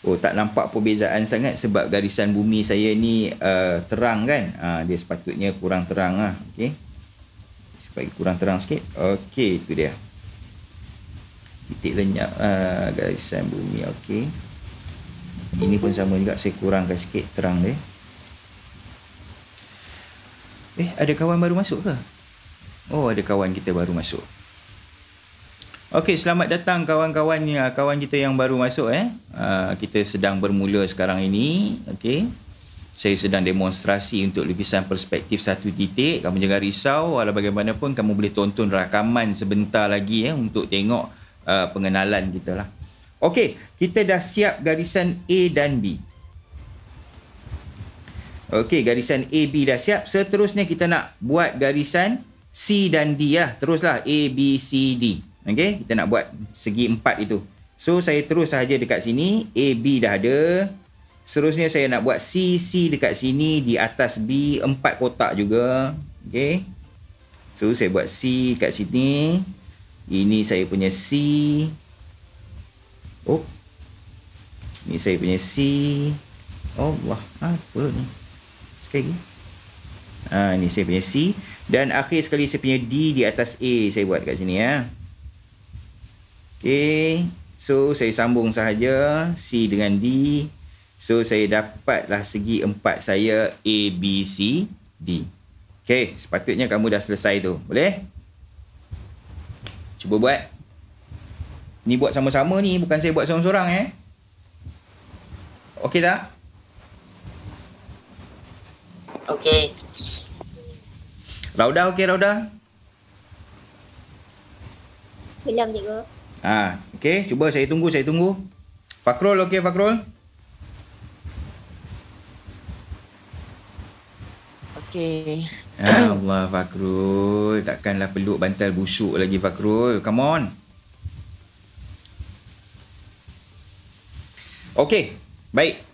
Oh, tak nampak perbezaan sangat sebab garisan bumi saya ni terang kan. Dia sepatutnya kurang terang lah. Okey. Supaya kurang terang sikit. Okey, itu dia. Titik lenyap garisan bumi. Okey. Ini pun sama juga, saya kurangkan sikit terang dia. Ada kawan baru masuk ke? Oh, ada kawan kita baru masuk. Okey, selamat datang kawan-kawan kita yang baru masuk. Kita sedang bermula sekarang ini. Okey. Saya sedang demonstrasi untuk lukisan perspektif satu titik. Kamu jangan risau, walau bagaimanapun kamu boleh tonton rakaman sebentar lagi untuk tengok pengenalan kita lah. Okey, kita dah siap garisan A dan B. Okey, garisan A, B dah siap. Seterusnya kita nak buat garisan C dan D lah. Teruslah A, B, C, D. Okey, kita nak buat segi 4 itu. So, saya terus sahaja dekat sini. A, B dah ada. Seterusnya saya nak buat C, C dekat sini. Di atas B, 4 kotak juga. Okey. So, saya buat C kat sini. Ini saya punya C. Oh, ni saya punya C. Allah, apa ni? Sekali lagi. Ni saya punya C. Dan akhir sekali saya punya D di atas A. Saya buat kat sini ya. Okay. So, saya sambung sahaja C dengan D. So, saya dapatlah segi 4 saya A, B, C, D. Okay. Sepatutnya kamu dah selesai tu. Boleh? Cuba buat. Ni buat sama-sama ni, bukan saya buat seorang-seorang Okey tak? Okey. Raudah okey, Raudah? Belum, cikgu. Okey, cuba saya tunggu. Fakrul okey, Fakrul? Okey. Allah, Fakrul. Takkanlah peluk bantal busuk lagi, Fakrul. Come on. Okey, baik.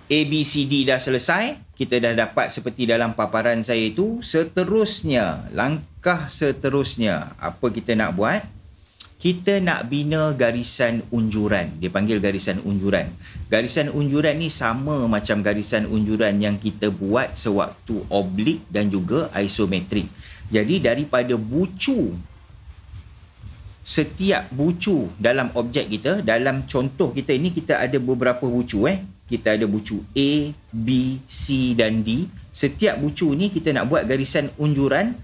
A, B, C, D dah selesai. Kita dah dapat seperti dalam paparan saya itu. Seterusnya, langkah seterusnya, apa kita nak buat? Kita nak bina garisan unjuran. Dia panggil garisan unjuran. Garisan unjuran ni sama macam garisan unjuran yang kita buat sewaktu oblik dan juga isometrik. Jadi daripada bucu, setiap bucu dalam objek kita, dalam contoh kita ini kita ada beberapa bucu Kita ada bucu A, B, C dan D. setiap bucu ni kita nak buat garisan unjuran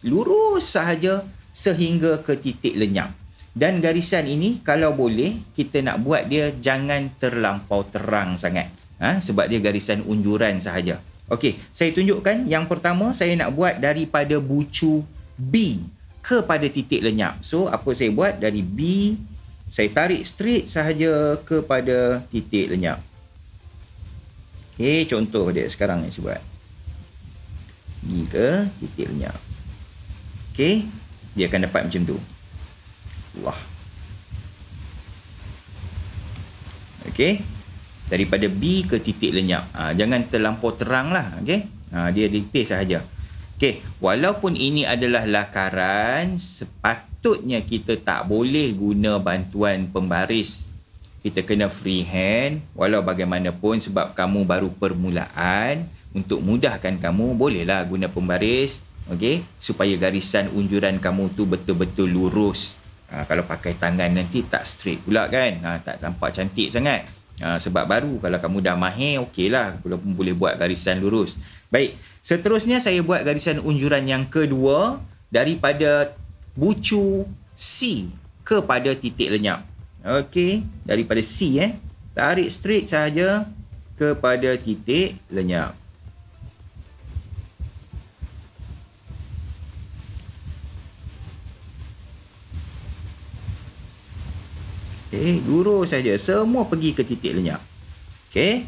lurus sahaja sehingga ke titik lenyap. Dan garisan ini kalau boleh kita nak buat dia jangan terlampau terang sangat. Sebab dia garisan unjuran sahaja. Okey, saya tunjukkan yang pertama saya nak buat daripada bucu B kepada titik lenyap. So, apa saya buat? Dari B, saya tarik straight sahaja kepada titik lenyap. Okey, contoh dia sekarang yang saya buat. B ke titik lenyap. Okey, dia akan dapat macam tu. Allah. Okey, daripada B ke titik lenyap. Jangan terlampau terang lah. Okey, dia dipis sahaja. Okey, walaupun ini adalah lakaran, sepatutnya kita tak boleh guna bantuan pembaris. Kita kena freehand walau bagaimanapun sebab kamu baru permulaan. Untuk mudahkan kamu, bolehlah guna pembaris. Okey, supaya garisan unjuran kamu tu betul-betul lurus. Kalau pakai tangan nanti tak straight pula kan. Tak nampak cantik sangat. Sebab baru, kalau kamu dah mahir, okeylah. Walaupun boleh buat garisan lurus. Baik, seterusnya saya buat garisan unjuran yang kedua daripada bucu C kepada titik lenyap. Okey, daripada C tarik straight sahaja kepada titik lenyap. Okey, lurus saja, semua pergi ke titik lenyap. Okey.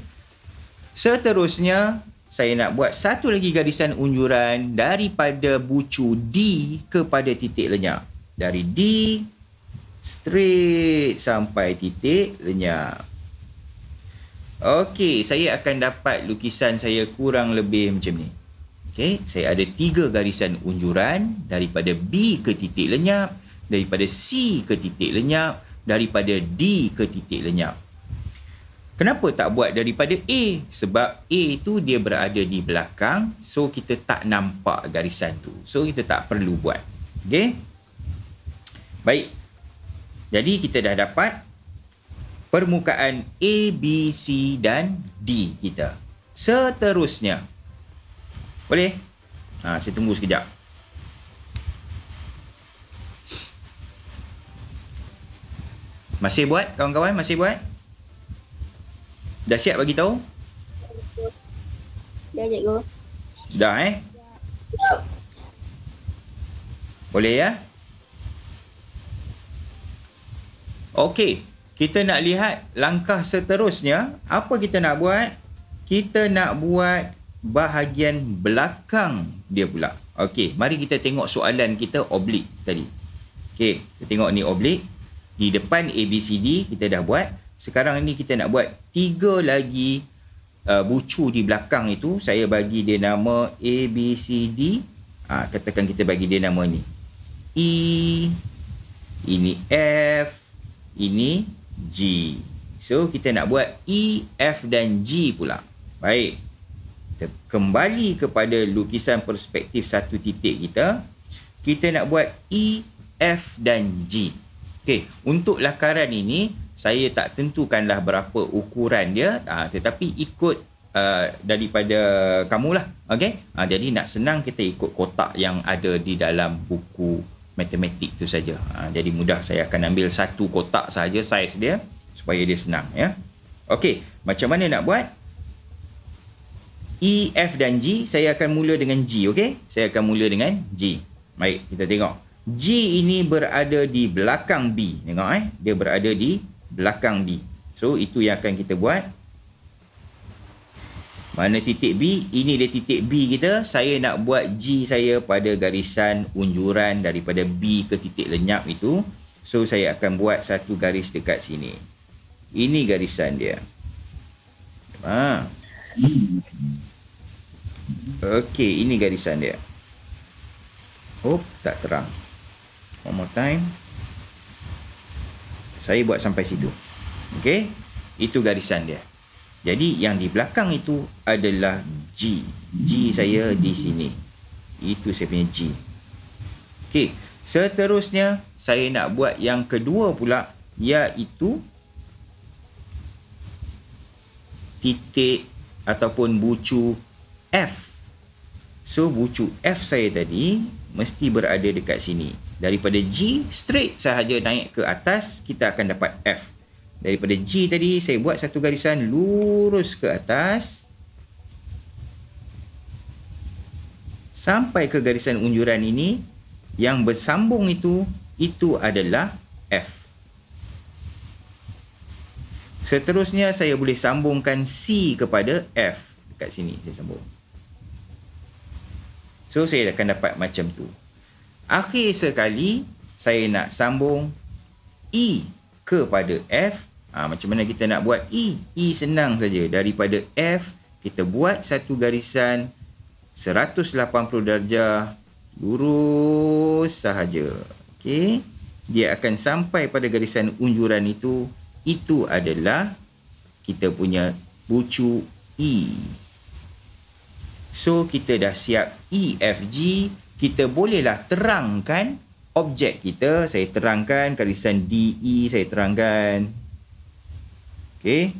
Seterusnya saya nak buat satu lagi garisan unjuran daripada bucu D kepada titik lenyap. Dari D straight sampai titik lenyap. Okey, saya akan dapat lukisan saya kurang lebih macam ni. Okey, saya ada 3 garisan unjuran daripada B ke titik lenyap, daripada C ke titik lenyap, daripada D ke titik lenyap. Kenapa tak buat daripada A? Sebab A tu dia berada di belakang. So, kita tak nampak garisan tu. So, kita tak perlu buat. Okey? Baik. Jadi, kita dah dapat permukaan A, B, C dan D kita. Seterusnya. Boleh? Saya tunggu sekejap. Masih buat, kawan-kawan? Masih buat? Dah siap bagi tahu? Dah, cikgu. Dah Boleh ya? Okey, kita nak lihat langkah seterusnya. Apa kita nak buat? Kita nak buat bahagian belakang dia pula. Okey, mari kita tengok soalan kita oblik tadi. Okey, kita tengok ni oblik. Di depan ABCD kita dah buat. Sekarang ni kita nak buat 3 lagi bucu di belakang itu. Saya bagi dia nama ABCD. Katakan kita bagi dia nama ni E, ini F, ini G. So kita nak buat E, F dan G pula. Baik, kita kembali kepada lukisan perspektif satu titik kita. Kita nak buat E, F dan G. Okey, untuk lakaran ini saya tak tentukanlah berapa ukuran dia, tetapi ikut daripada kamulah. Okey, jadi nak senang kita ikut kotak yang ada di dalam buku matematik tu saja. Jadi mudah, saya akan ambil satu kotak saja saiz dia supaya dia senang ya. Okey, macam mana nak buat? E, F dan G, saya akan mula dengan G. Okey, saya akan mula dengan G. Baik, kita tengok. G ini berada di belakang B. Tengok dia berada di belakang B. So itu yang akan kita buat. Mana titik B? Ini dia titik B kita. Saya nak buat G saya pada garisan unjuran daripada B ke titik lenyap itu. So saya akan buat satu garis dekat sini. Ini garisan dia. Okey, ini garisan dia. Tak terang. One more time. Saya buat sampai situ. Okey, itu garisan dia. Jadi yang di belakang itu adalah G. G saya di sini. Itu saya punya G. Okey, seterusnya saya nak buat yang kedua pula, iaitu titik ataupun bucu F So bucu F saya tadi mesti berada dekat sini. Daripada G straight sahaja naik ke atas, kita akan dapat F. Daripada G tadi saya buat satu garisan lurus ke atas sampai ke garisan unjuran ini, yang bersambung itu adalah F. Seterusnya saya boleh sambungkan C kepada F. Dekat sini saya sambung. So saya akan dapat macam tu. Akhir sekali saya nak sambung E kepada F. Macam mana kita nak buat E? E senang saja. Daripada F kita buat satu garisan 180 darjah lurus sahaja. Okey. Dia akan sampai pada garisan unjuran itu. Itu adalah kita punya bucu E. So kita dah siap E, F, G. Kita bolehlah terangkan objek kita. Saya terangkan garisan DE, saya terangkan. Okey.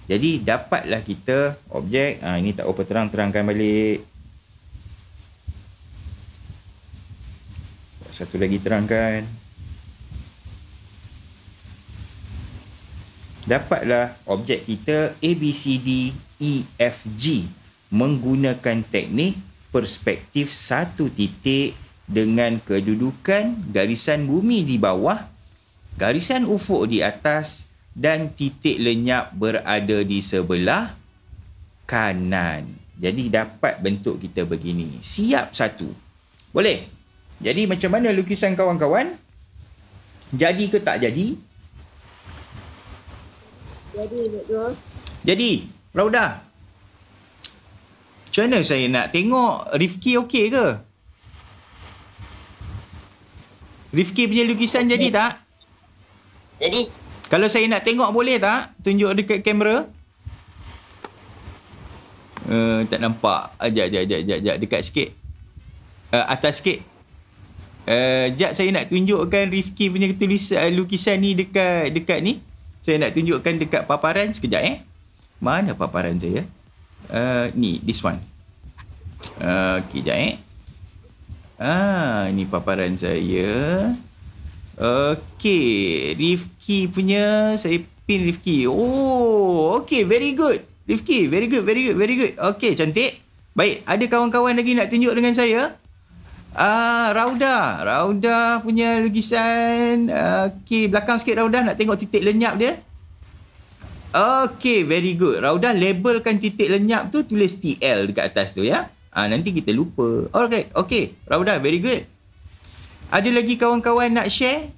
Jadi dapatlah kita objek. Ini tak apa terang, terangkan balik. Satu lagi terangkan. Dapatlah objek kita A, B, C, D, E, F, G menggunakan teknik perspektif satu titik dengan kedudukan garisan bumi di bawah, garisan ufuk di atas dan titik lenyap berada di sebelah kanan. Jadi dapat bentuk kita begini. Siap satu. Boleh? Jadi macam mana lukisan kawan-kawan? Jadi ke tak jadi? Jadi, Rauda. Macam mana saya nak tengok Rifki okey ke? Rifki punya lukisan jadi tak? Jadi. Kalau saya nak tengok boleh tak? Tunjuk dekat kamera. Tak nampak. Sekejap. Dekat sikit. Atas sikit. Sekejap saya nak tunjukkan Rifki punya lukisan ni dekat ni. Saya nak tunjukkan dekat paparan sekejap Mana paparan saya? Ni, this one. Sekejap ni paparan saya. Okey, Rifki punya, saya pin Rifki. Oh, okey, very good. Rifki, very good. Okey, cantik. Baik, ada kawan-kawan lagi nak tunjuk dengan saya? Rauda punya lukisan. Okey, belakang sikit Rauda, nak tengok titik lenyap dia. Okey, very good. Rauda labelkan titik lenyap tu, tulis TL dekat atas tu ya. Nanti kita lupa. Alright, okey. Rauda, very good. Ada lagi kawan-kawan nak share?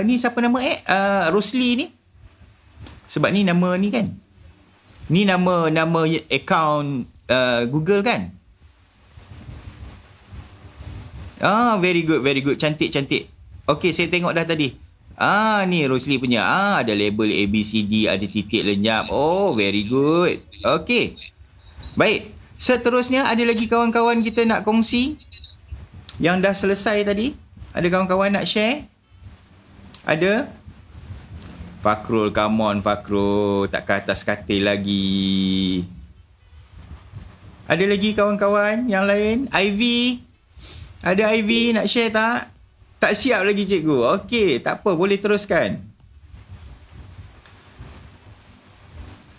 Ni siapa nama Rosli ni? Sebab ni nama ni kan? Ni nama account Google kan? Very good. Cantik. Okey, saya tengok dah tadi. Ni Rosli punya. Ada label ABCD, ada titik lenyap. Oh, very good. Okey. Baik. Seterusnya, ada lagi kawan-kawan kita nak kongsi? Yang dah selesai tadi? Ada kawan-kawan nak share? Ada? Fakrul, come on Fakrul. Tak ke atas katil lagi. Ada lagi kawan-kawan yang lain? Ivy? Ada Ivy nak share tak? Tak siap lagi cikgu. Okey, tak apa, boleh teruskan.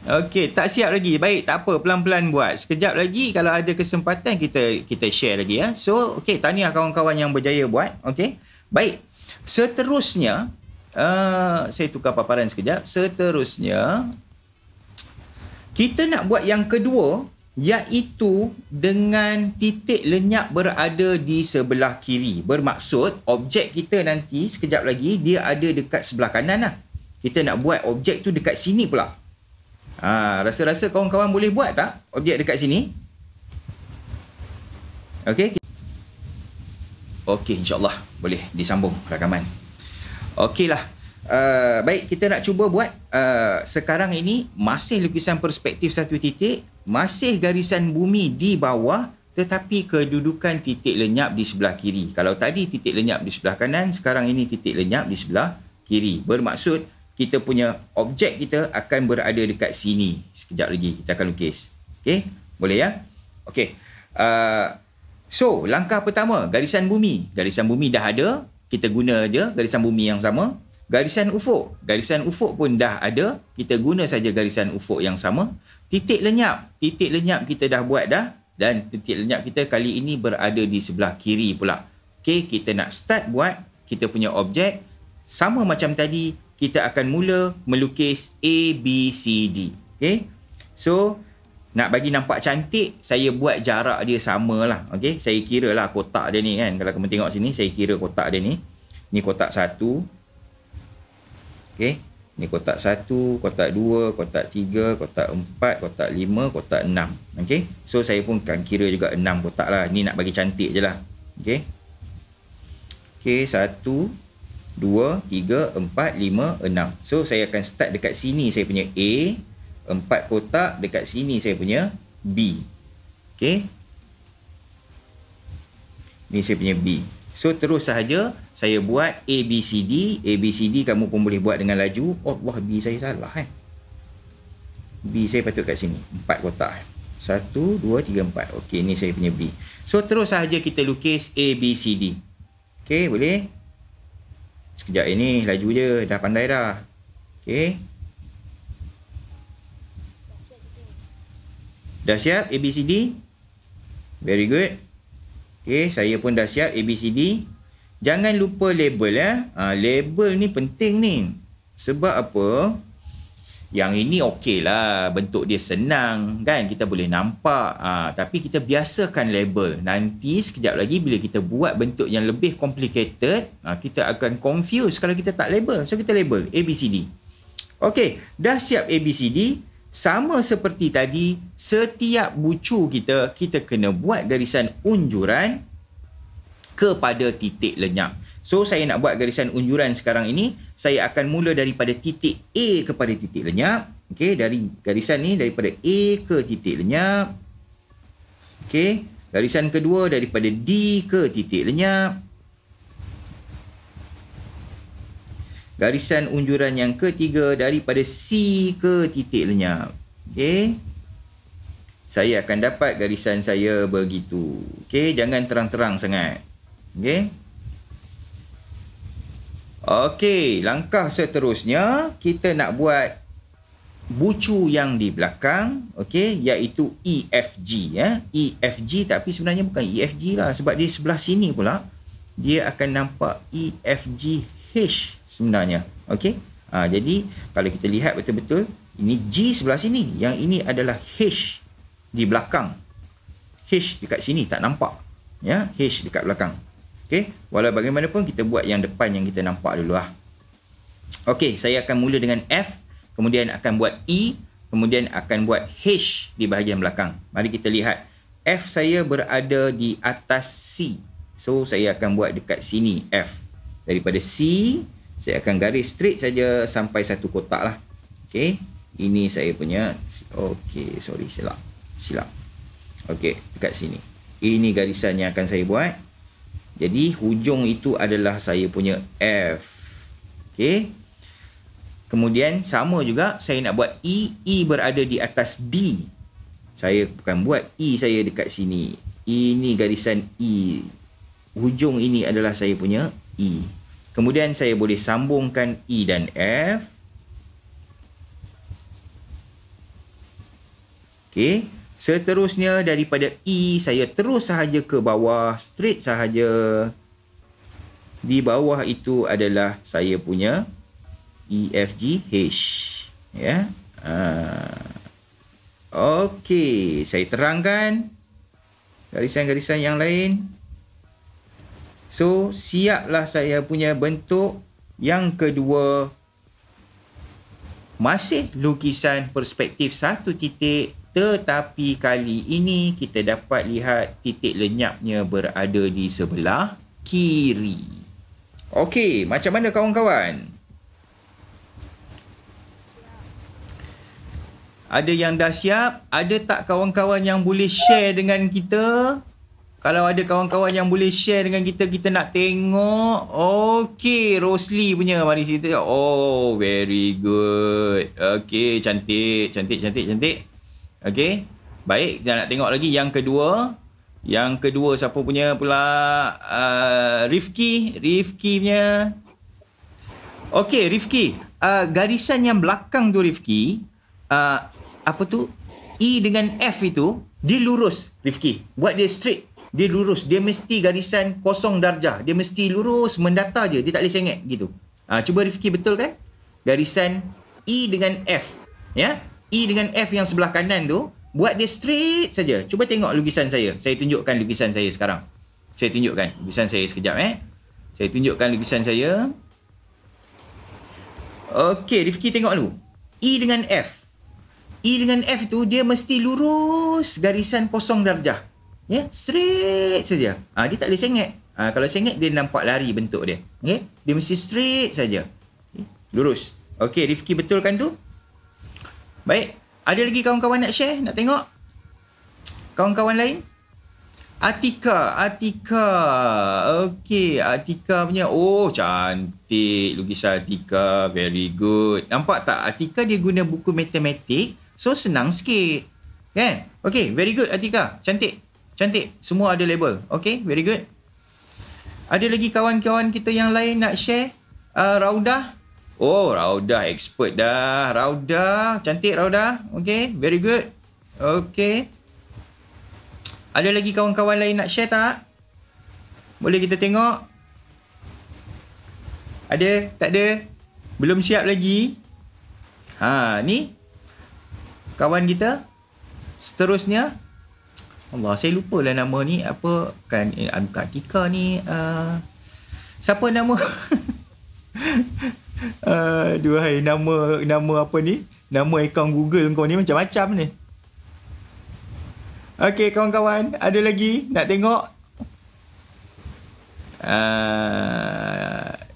Okey, tak siap lagi. Baik, tak apa, pelan-pelan buat. Sekejap lagi kalau ada kesempatan kita share lagi ya. So, okey, tahniah kawan-kawan yang berjaya buat. Okey. Baik. Seterusnya, saya tukar paparan sekejap. Seterusnya, kita nak buat yang kedua, iaitu dengan titik lenyap berada di sebelah kiri. Bermaksud objek kita nanti sekejap lagi dia ada dekat sebelah kanan lah. Kita nak buat objek tu dekat sini pula. Rasa-rasa kawan-kawan boleh buat tak objek dekat sini? Okey. Okey, insyaAllah boleh disambung rakaman. Okeylah. Baik, kita nak cuba buat. Sekarang ini masih lukisan perspektif satu titik. Masih garisan bumi di bawah, tetapi kedudukan titik lenyap di sebelah kiri. Kalau tadi titik lenyap di sebelah kanan, sekarang ini titik lenyap di sebelah kiri. Bermaksud kita punya objek kita akan berada dekat sini. Sekejap lagi kita akan lukis. Okey, boleh ya? Okey. So, langkah pertama, garisan bumi. Garisan bumi dah ada, kita guna je garisan bumi yang sama. Garisan ufuk pun dah ada, kita guna saja garisan ufuk yang sama. Titik lenyap kita dah buat dah, dan titik lenyap kita kali ini berada di sebelah kiri pula. Okey, kita nak start buat kita punya objek. Sama macam tadi, kita akan mula melukis A, B, C, D. Okey, so nak bagi nampak cantik, saya buat jarak dia sama lah. Okay? Saya kira lah kotak dia ni kan. Kalau kamu tengok sini, saya kira kotak dia ni. Ni kotak 1. Okay? Ni kotak 1, kotak 2, kotak 3, kotak 4, kotak 5, kotak 6. Okay? So, saya pun akan kira juga 6 kotak lah. Ni nak bagi cantik je lah. Okay? Okay, 1, 2, 3, 4, 5, 6. So, saya akan start dekat sini saya punya A. 4 kotak, dekat sini saya punya B. Okay. Ni saya punya B. So, terus sahaja saya buat A, B, C, D. A, B, C, D kamu pun boleh buat dengan laju. Oh, wah, B saya salah kan. B saya patut kat sini. 4 kotak. 1, 2, 3, 4. Okay, ni saya punya B. So, terus sahaja kita lukis A, B, C, D. Okay, boleh? Sekejap ini, laju je. Dah pandai dah. Okay. Dah siap ABCD? Very good. Okay, saya pun dah siap ABCD. Jangan lupa label ya. Label ni penting ni. Sebab apa? Yang ini okey lah. Bentuk dia senang kan. Kita boleh nampak. Tapi kita biasakan label. Nanti sekejap lagi bila kita buat bentuk yang lebih complicated, kita akan confuse kalau kita tak label. So kita label ABCD. Okey, dah siap ABCD. Sama seperti tadi, setiap bucu kita kena buat garisan unjuran kepada titik lenyap. So, saya nak buat garisan unjuran sekarang ini. Saya akan mula daripada titik A kepada titik lenyap. Okey, dari garisan ni daripada A ke titik lenyap. Okey, garisan kedua daripada D ke titik lenyap. Garisan unjuran yang ketiga daripada C ke titik lenyap. Okey. Saya akan dapat garisan saya begitu. Okey, jangan terang-terang sangat. Okey. Okey, langkah seterusnya kita nak buat bucu yang di belakang, okey, iaitu EFG ya. EFG tapi sebenarnya bukan EFG lah, sebab di sebelah sini pula dia akan nampak EFGH sebenarnya. Okey. Jadi kalau kita lihat betul-betul, ini G sebelah sini, yang ini adalah H di belakang. H dekat sini tak nampak. Ya, H dekat belakang. Okey. Walau bagaimanapun kita buat yang depan yang kita nampak dulu lah. Okey, saya akan mula dengan F, kemudian akan buat E, kemudian akan buat H di bahagian belakang. Mari kita lihat. F saya berada di atas C. So saya akan buat dekat sini F. Daripada C saya akan garis straight saja sampai satu kotak lah. Okey. Ini saya punya. Okey, sorry, silap. Okey, dekat sini. Ini garisan yang akan saya buat. Jadi, hujung itu adalah saya punya F. Okey. Kemudian, sama juga saya nak buat E. E berada di atas D. Saya akan buat E saya dekat sini. Ini garisan E. Hujung ini adalah saya punya E. Kemudian saya boleh sambungkan E dan F. Okey. Seterusnya daripada E, saya terus sahaja ke bawah. Straight sahaja. Di bawah itu adalah saya punya E, F, G, H. Ya. Okey. Saya terangkan garisan-garisan yang lain. So, siaplah saya punya bentuk yang kedua. Masih lukisan perspektif satu titik, tetapi kali ini kita dapat lihat titik lenyapnya berada di sebelah kiri. Okey, macam mana kawan-kawan? Ada yang dah siap? Ada tak kawan-kawan yang boleh share dengan kita? Kalau ada kawan-kawan yang boleh share dengan kita, kita nak tengok. Okey, Rosli punya. Mari kita. Oh, very good. Okey, cantik. Okey, baik. Kita nak tengok lagi yang kedua. Yang kedua siapa punya pula? Rifki punya. Okey, Rifki. Garisan yang belakang tu Rifki, apa tu? E dengan F itu, dia lurus Rifki. Buat dia straight. Dia lurus. Dia mesti garisan kosong darjah. Dia mesti lurus mendata je. Dia tak boleh sengit gitu. Cuba Rifki, betul kan? Garisan E dengan F. Ya? E dengan F yang sebelah kanan tu, buat dia straight saja. Cuba tengok lukisan saya. Saya tunjukkan lukisan saya sekarang. Saya tunjukkan lukisan saya sekejap. Saya tunjukkan lukisan saya. Okey, Rifki tengok dulu. E dengan F. E dengan F tu dia mesti lurus garisan kosong darjah. Ya, straight saja. Dia tak boleh sengit. Kalau sengit dia nampak lari bentuk dia. Okay? Dia mesti straight saja. Okay? Lurus. Okey, Rifki betulkan tu? Baik. Ada lagi kawan-kawan nak share? Nak tengok? Kawan-kawan lain? Atika. Okey, Atika punya. Oh, cantik lukisan Atika. Very good. Nampak tak? Atika dia guna buku matematik. So, senang sikit. Kan? Okey, very good Atika. Cantik. Semua ada label. Okey, very good. Ada lagi kawan-kawan kita yang lain nak share? Raudah. Oh, Raudah expert dah. Raudah. Cantik Raudah. Okey, very good. Okey. Ada lagi kawan-kawan lain nak share tak? Boleh kita tengok? Ada? Tak ada? Belum siap lagi? Ni. Kawan kita. Seterusnya. Allah, saya lupa lah nama ni. Apa? Kan Kak Tika ni. Siapa nama? Aduhai, nama apa ni? Nama akaun Google kau ni macam-macam ni. Okey, kawan-kawan, ada lagi nak tengok?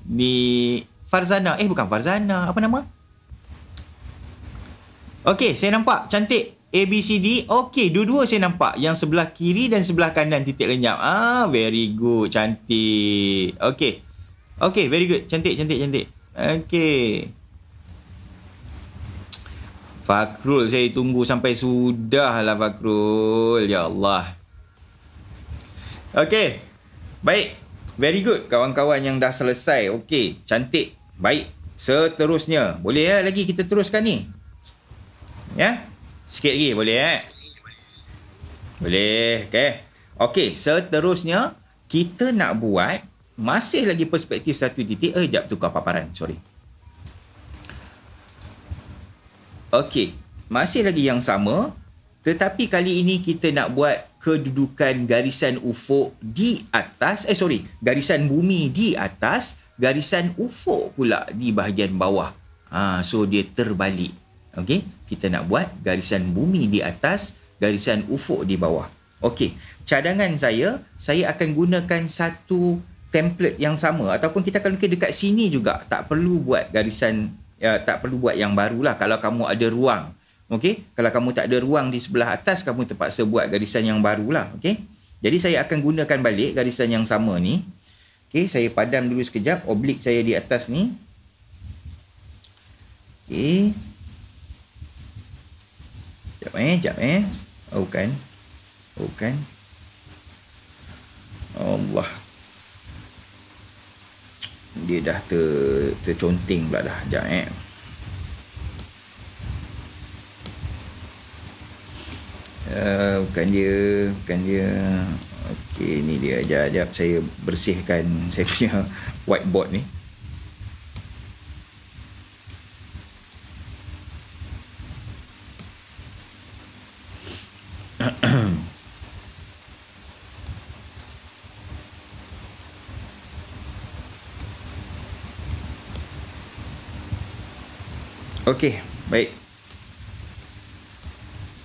Ni Farzana. Bukan Farzana. Apa nama? Okey, saya nampak. Cantik. A, B, C, D. Okey, dua-dua saya nampak. Yang sebelah kiri dan sebelah kanan titik lenyap. Very good. Cantik. Okey, very good. Cantik. Okey. Fakrul, saya tunggu sampai sudah lah Fakrul. Ya Allah. Okey. Baik. Very good. Kawan-kawan yang dah selesai. Okey. Cantik. Baik. Seterusnya. Boleh lagi kita teruskan ni? Ya? Sikit lagi. Boleh Boleh. Okey. Seterusnya. Kita nak buat. Masih lagi perspektif satu titik. Sekejap, tukar paparan. Sorry. Okey. Masih lagi yang sama. Tetapi kali ini kita nak buat kedudukan garisan ufuk di atas. Garisan bumi di atas. Garisan ufuk pula di bahagian bawah. So dia terbalik. Okey. Kita nak buat garisan bumi di atas. Garisan ufuk di bawah. Okey. Cadangan saya akan gunakan satu template yang sama, ataupun kita akan dekat sini juga, tak perlu buat garisan, tak perlu buat yang barulah kalau kamu ada ruang. Okey, kalau kamu tak ada ruang di sebelah atas, kamu terpaksa buat garisan yang barulah. Okey, jadi saya akan gunakan balik garisan yang sama ni. Okey, saya padam dulu sekejap oblik saya di atas ni. Okey, sekejap bukan Allah, dia dah terconteng pula dah. Sekejap bukan dia. Okey, ni dia. Sekejap saya bersihkan saya punya whiteboard ni. Okey, baik.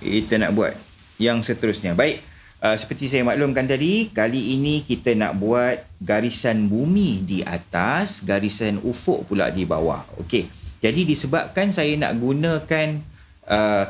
Kita nak buat yang seterusnya. Baik, seperti saya maklumkan tadi, kali ini kita nak buat garisan bumi di atas, garisan ufuk pula di bawah. Okey, jadi disebabkan saya nak gunakan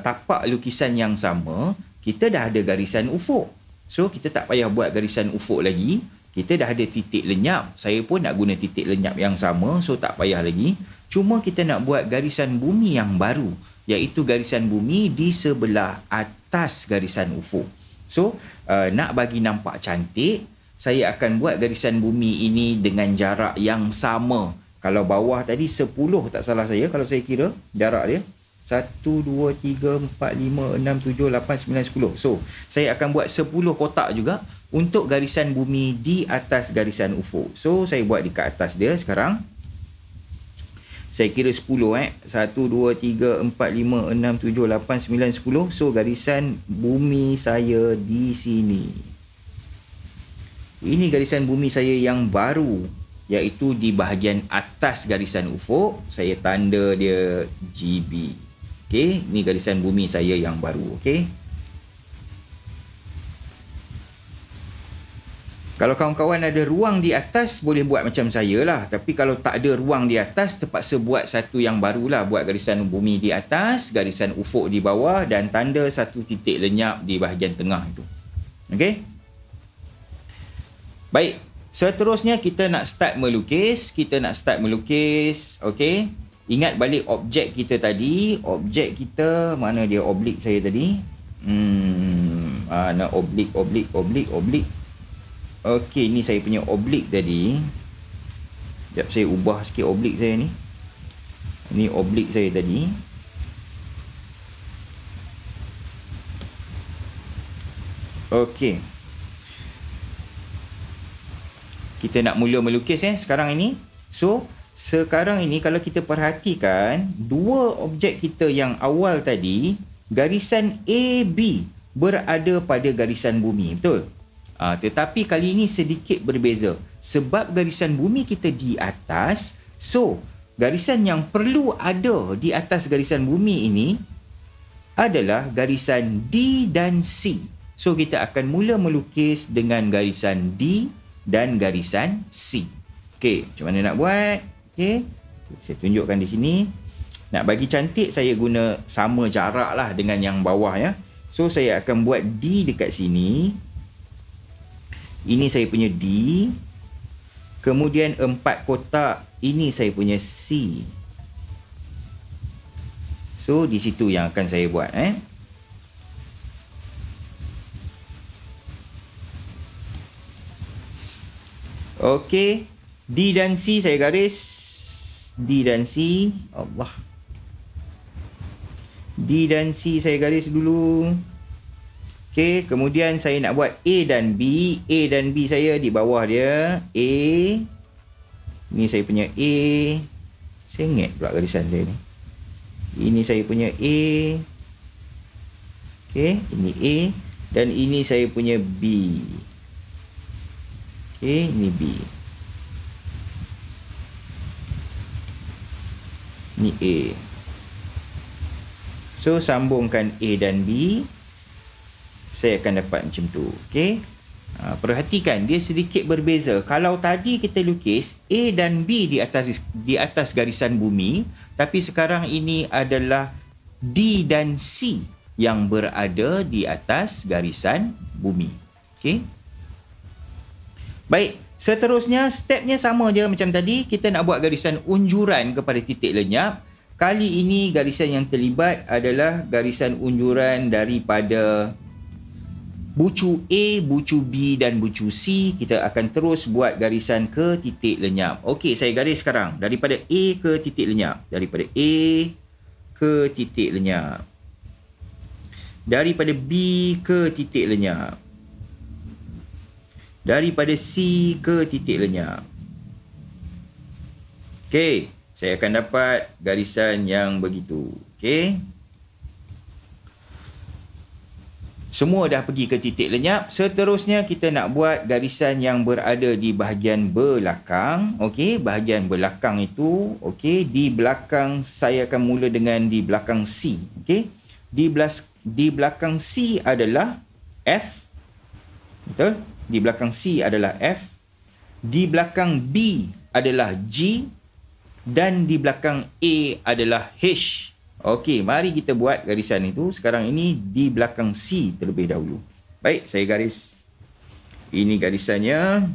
tapak lukisan yang sama, kita dah ada garisan ufuk. So, kita tak payah buat garisan ufuk lagi. Kita dah ada titik lenyap. Saya pun nak guna titik lenyap yang sama, so tak payah lagi. Cuma kita nak buat garisan bumi yang baru, iaitu garisan bumi di sebelah atas garisan ufuk. So, nak bagi nampak cantik, saya akan buat garisan bumi ini dengan jarak yang sama. Kalau bawah tadi 10 tak salah saya, kalau saya kira jarak dia 1, 2, 3, 4, 5, 6, 7, 8, 9, 10. So, saya akan buat 10 kotak juga untuk garisan bumi di atas garisan ufuk. So, saya buat dekat atas dia sekarang. Saya kira 10 1, 2, 3, 4, 5, 6, 7, 8, 9, 10. So garisan bumi saya di sini. Ini garisan bumi saya yang baru, iaitu di bahagian atas garisan ufuk. Saya tanda dia GB. Okey, ini garisan bumi saya yang baru, okey. Kalau kawan-kawan ada ruang di atas, boleh buat macam saya lah. Tapi kalau tak ada ruang di atas, terpaksa buat satu yang barulah. Buat garisan bumi di atas, garisan ufuk di bawah dan tanda satu titik lenyap di bahagian tengah itu. Okey? Baik. Seterusnya kita nak start melukis. Okey? Ingat balik objek kita tadi. Objek kita, mana dia oblik saya tadi? Mana oblik. Okey, ni saya punya oblik tadi. Sekejap saya ubah sikit oblik saya ni. Ni oblik saya tadi. Okey. Kita nak mula melukis sekarang ini. So, sekarang ini kalau kita perhatikan, dua objek kita yang awal tadi, garisan AB berada pada garisan bumi. Betul? Tetapi kali ini sedikit berbeza. Sebab garisan bumi kita di atas, so garisan yang perlu ada di atas garisan bumi ini adalah garisan D dan C. So kita akan mula melukis dengan garisan D dan garisan C. Okey, macam mana nak buat? Okey, saya tunjukkan di sini. Nak bagi cantik, saya guna sama jarak lah dengan yang bawah ya. So saya akan buat D dekat sini. Ini saya punya D. Kemudian 4 kotak. Ini saya punya C. So, di situ yang akan saya buat. Okey. D dan C saya garis. D dan C. Allah. D dan C saya garis dulu. Okey, kemudian saya nak buat A dan B. A dan B saya di bawah dia. A. Ini saya punya A. Saya ingat pula garisan saya ni. Ini saya punya A. Okey, ini A. Dan ini saya punya B. Okey, ini B. Ini A. So, sambungkan A dan B. Saya akan dapat macam tu. Okey. Perhatikan dia sedikit berbeza. Kalau tadi kita lukis A dan B di atas garisan bumi, tapi sekarang ini adalah D dan C yang berada di atas garisan bumi. Okey. Baik, seterusnya stepnya sama je macam tadi. Kita nak buat garisan unjuran kepada titik lenyap. Kali ini garisan yang terlibat adalah garisan unjuran daripada bucu A, bucu B dan bucu C. Kita akan terus buat garisan ke titik lenyap. Okey, saya garis sekarang. Daripada A ke titik lenyap. Daripada A ke titik lenyap. Daripada B ke titik lenyap. Daripada C ke titik lenyap. Okey, saya akan dapat garisan yang begitu. Okey. Semua dah pergi ke titik lenyap. Seterusnya kita nak buat garisan yang berada di bahagian belakang. Okey, bahagian belakang itu, okey, di belakang saya akan mula dengan di belakang C. Okey. Di belakang C adalah F. Betul? Di belakang C adalah F. Di belakang B adalah G dan di belakang A adalah H. Okey, mari kita buat garisan itu. Sekarang ini di belakang C terlebih dahulu. Baik, saya garis. Ini garisannya.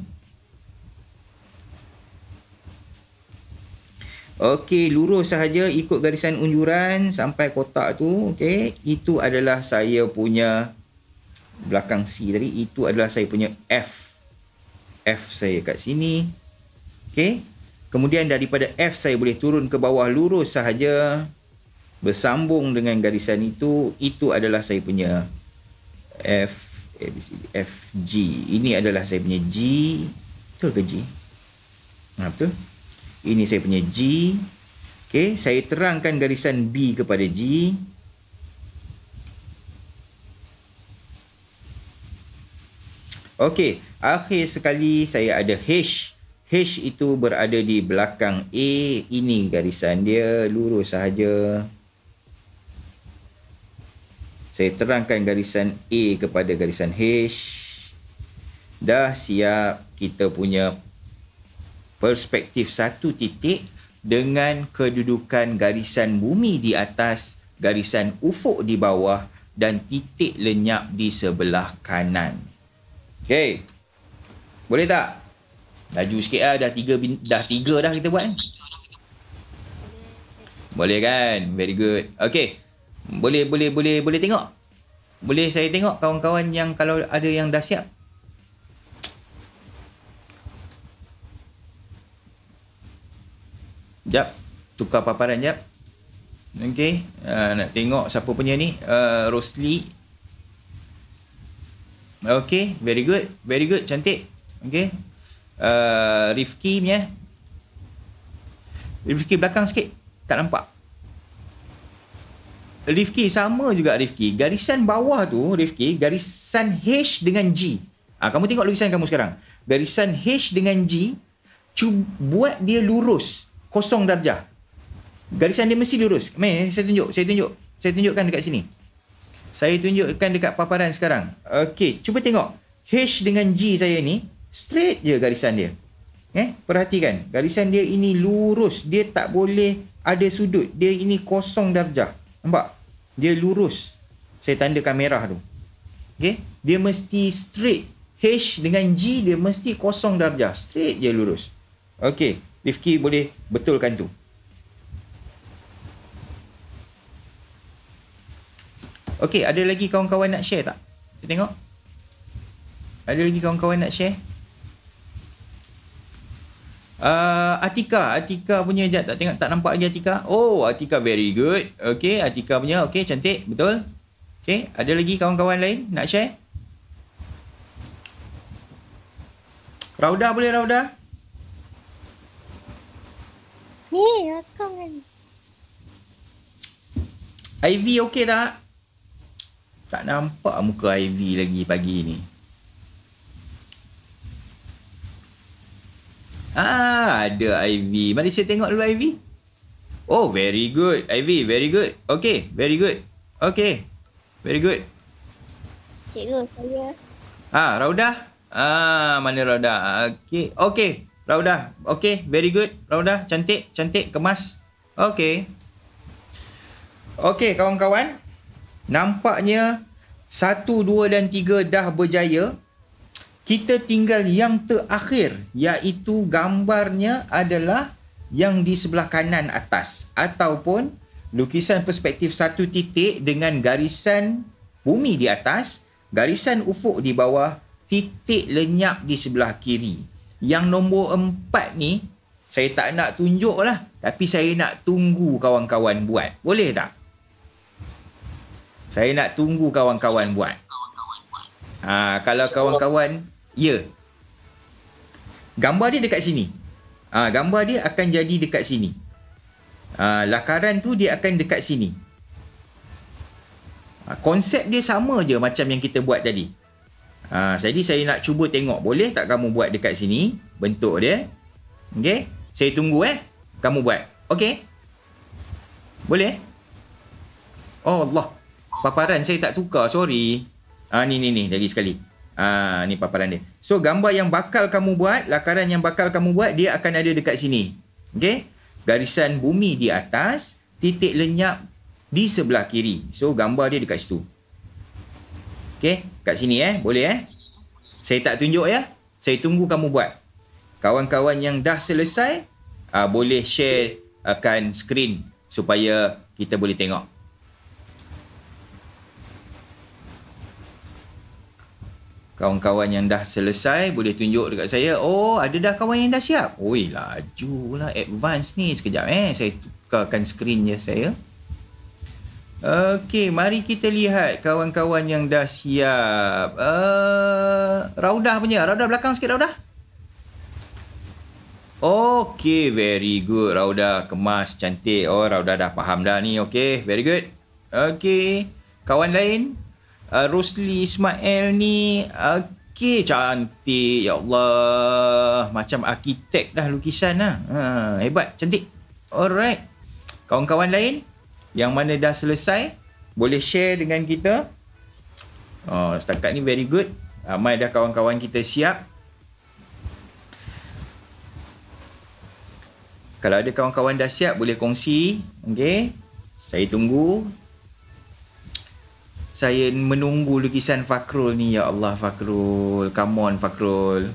Okey, lurus sahaja ikut garisan unjuran sampai kotak tu. Okey, itu adalah saya punya belakang C tadi, itu adalah saya punya F. F saya kat sini. Okey. Kemudian daripada F saya boleh turun ke bawah lurus sahaja. Bersambung dengan garisan itu adalah saya punya F, A, B, C, D, F, G. Ini adalah saya punya G. Betul ke G? Betul. Ini saya punya G. Okey, saya terangkan garisan B kepada G. Okey, akhir sekali saya ada H. H itu berada di belakang A. Ini garisan dia, lurus sahaja. Saya terangkan garisan A kepada garisan H. Dah siap kita punya perspektif satu titik dengan kedudukan garisan bumi di atas, garisan ufuk di bawah dan titik lenyap di sebelah kanan. Okey. Boleh tak? Laju sikit lah. Dah tiga dah kita buat. Boleh kan? Very good. Okey. Boleh tengok. Boleh saya tengok kawan-kawan yang kalau ada yang dah siap. Jap. Tukar paparan jap. Okey. Nak tengok siapa punya ni. Rosli. Okey. Very good. Very good. Cantik. Okey. Rifki punya. Rifki belakang sikit. Tak nampak. Rifki sama juga Rifki. Garisan bawah tu Rifki, garisan H dengan G. Kamu tengok lukisan kamu sekarang. Garisan H dengan G, buat dia lurus, kosong darjah. Garisan dia mesti lurus. Saya tunjukkan dekat sini. Saya tunjukkan dekat paparan sekarang. Okey, cuba tengok. H dengan G saya ni straight je garisan dia. Perhatikan, garisan dia ini lurus, dia tak boleh ada sudut. Dia ini kosong darjah. Nampak? Dia lurus. Saya tandakan merah tu. Okey, dia mesti straight. H dengan G dia mesti kosong darjah. Straight je lurus. Okey, Rifki boleh betulkan tu. Okey, ada lagi kawan-kawan nak share tak? Kita tengok. Ada lagi kawan-kawan nak share? Atika punya jap, tak tengok, tak nampak lagi Atika. Oh, Atika very good. Okey, Atika punya okey, cantik, betul. Okey, ada lagi kawan-kawan lain nak share? Rauda boleh Rauda? Rakam. Ivy okey tak? Tak nampak muka Ivy lagi pagi ni. Ada Ivy. Mari saya tengok dulu Ivy. Oh, very good. Ivy, very good. Okay, very good. Okay, very good. Cikgu, saya. Rauda. Mana Rauda? Okay, okay. Rauda. Okay, very good. Rauda, cantik, kemas. Okay. Okay, kawan-kawan. Nampaknya 1, 2 dan 3 dah berjaya. Kita tinggal yang terakhir, iaitu gambarnya adalah yang di sebelah kanan atas ataupun lukisan perspektif satu titik dengan garisan bumi di atas, garisan ufuk di bawah, titik lenyap di sebelah kiri. Yang nombor 4 ni saya tak nak tunjuk lah, tapi saya nak tunggu kawan-kawan buat. Boleh tak? Saya nak tunggu kawan-kawan buat. Kalau kawan-kawan, ya. Gambar dia dekat sini. Gambar dia akan jadi dekat sini. Lakaran tu dia akan dekat sini. Konsep dia sama je macam yang kita buat tadi. Jadi saya nak cuba tengok. Boleh tak kamu buat dekat sini? Bentuk dia. Okey. Saya tunggu kamu buat. Okey. Boleh? Oh Allah. Paparan saya tak tukar. Sorry. Ni lagi sekali. Ni paparan dia. So, gambar yang bakal kamu buat, lakaran yang bakal kamu buat, dia akan ada dekat sini. Okey? Garisan bumi di atas, titik lenyap di sebelah kiri. So, gambar dia dekat situ. Okey? Kat sini boleh Saya tak tunjuk ya. Saya tunggu kamu buat. Kawan-kawan yang dah selesai, boleh share akan skrin supaya kita boleh tengok. Kawan-kawan yang dah selesai boleh tunjuk dekat saya. Oh, ada dah kawan yang dah siap. Oi, laju lah, advance ni. Sekejap saya tukarkan skrin je saya. Okey, mari kita lihat kawan-kawan yang dah siap. Raudah punya. Raudah belakang sikit, Raudah. Okey, very good. Raudah kemas, cantik. Oh, Raudah dah faham dah ni. Okey, very good. Okey, kawan lain. Rosli Ismail ni. Okey, cantik. Ya Allah. Macam arkitek dah lukisan lah. Hebat, cantik. Alright. Kawan-kawan lain yang mana dah selesai, boleh share dengan kita. Setakat ni very good. Ramai dah kawan-kawan kita siap. Kalau ada kawan-kawan dah siap, boleh kongsi. Okay. Saya tunggu. Saya menunggu lukisan Fakrul ni. Ya Allah, Fakrul. Come on, Fakrul.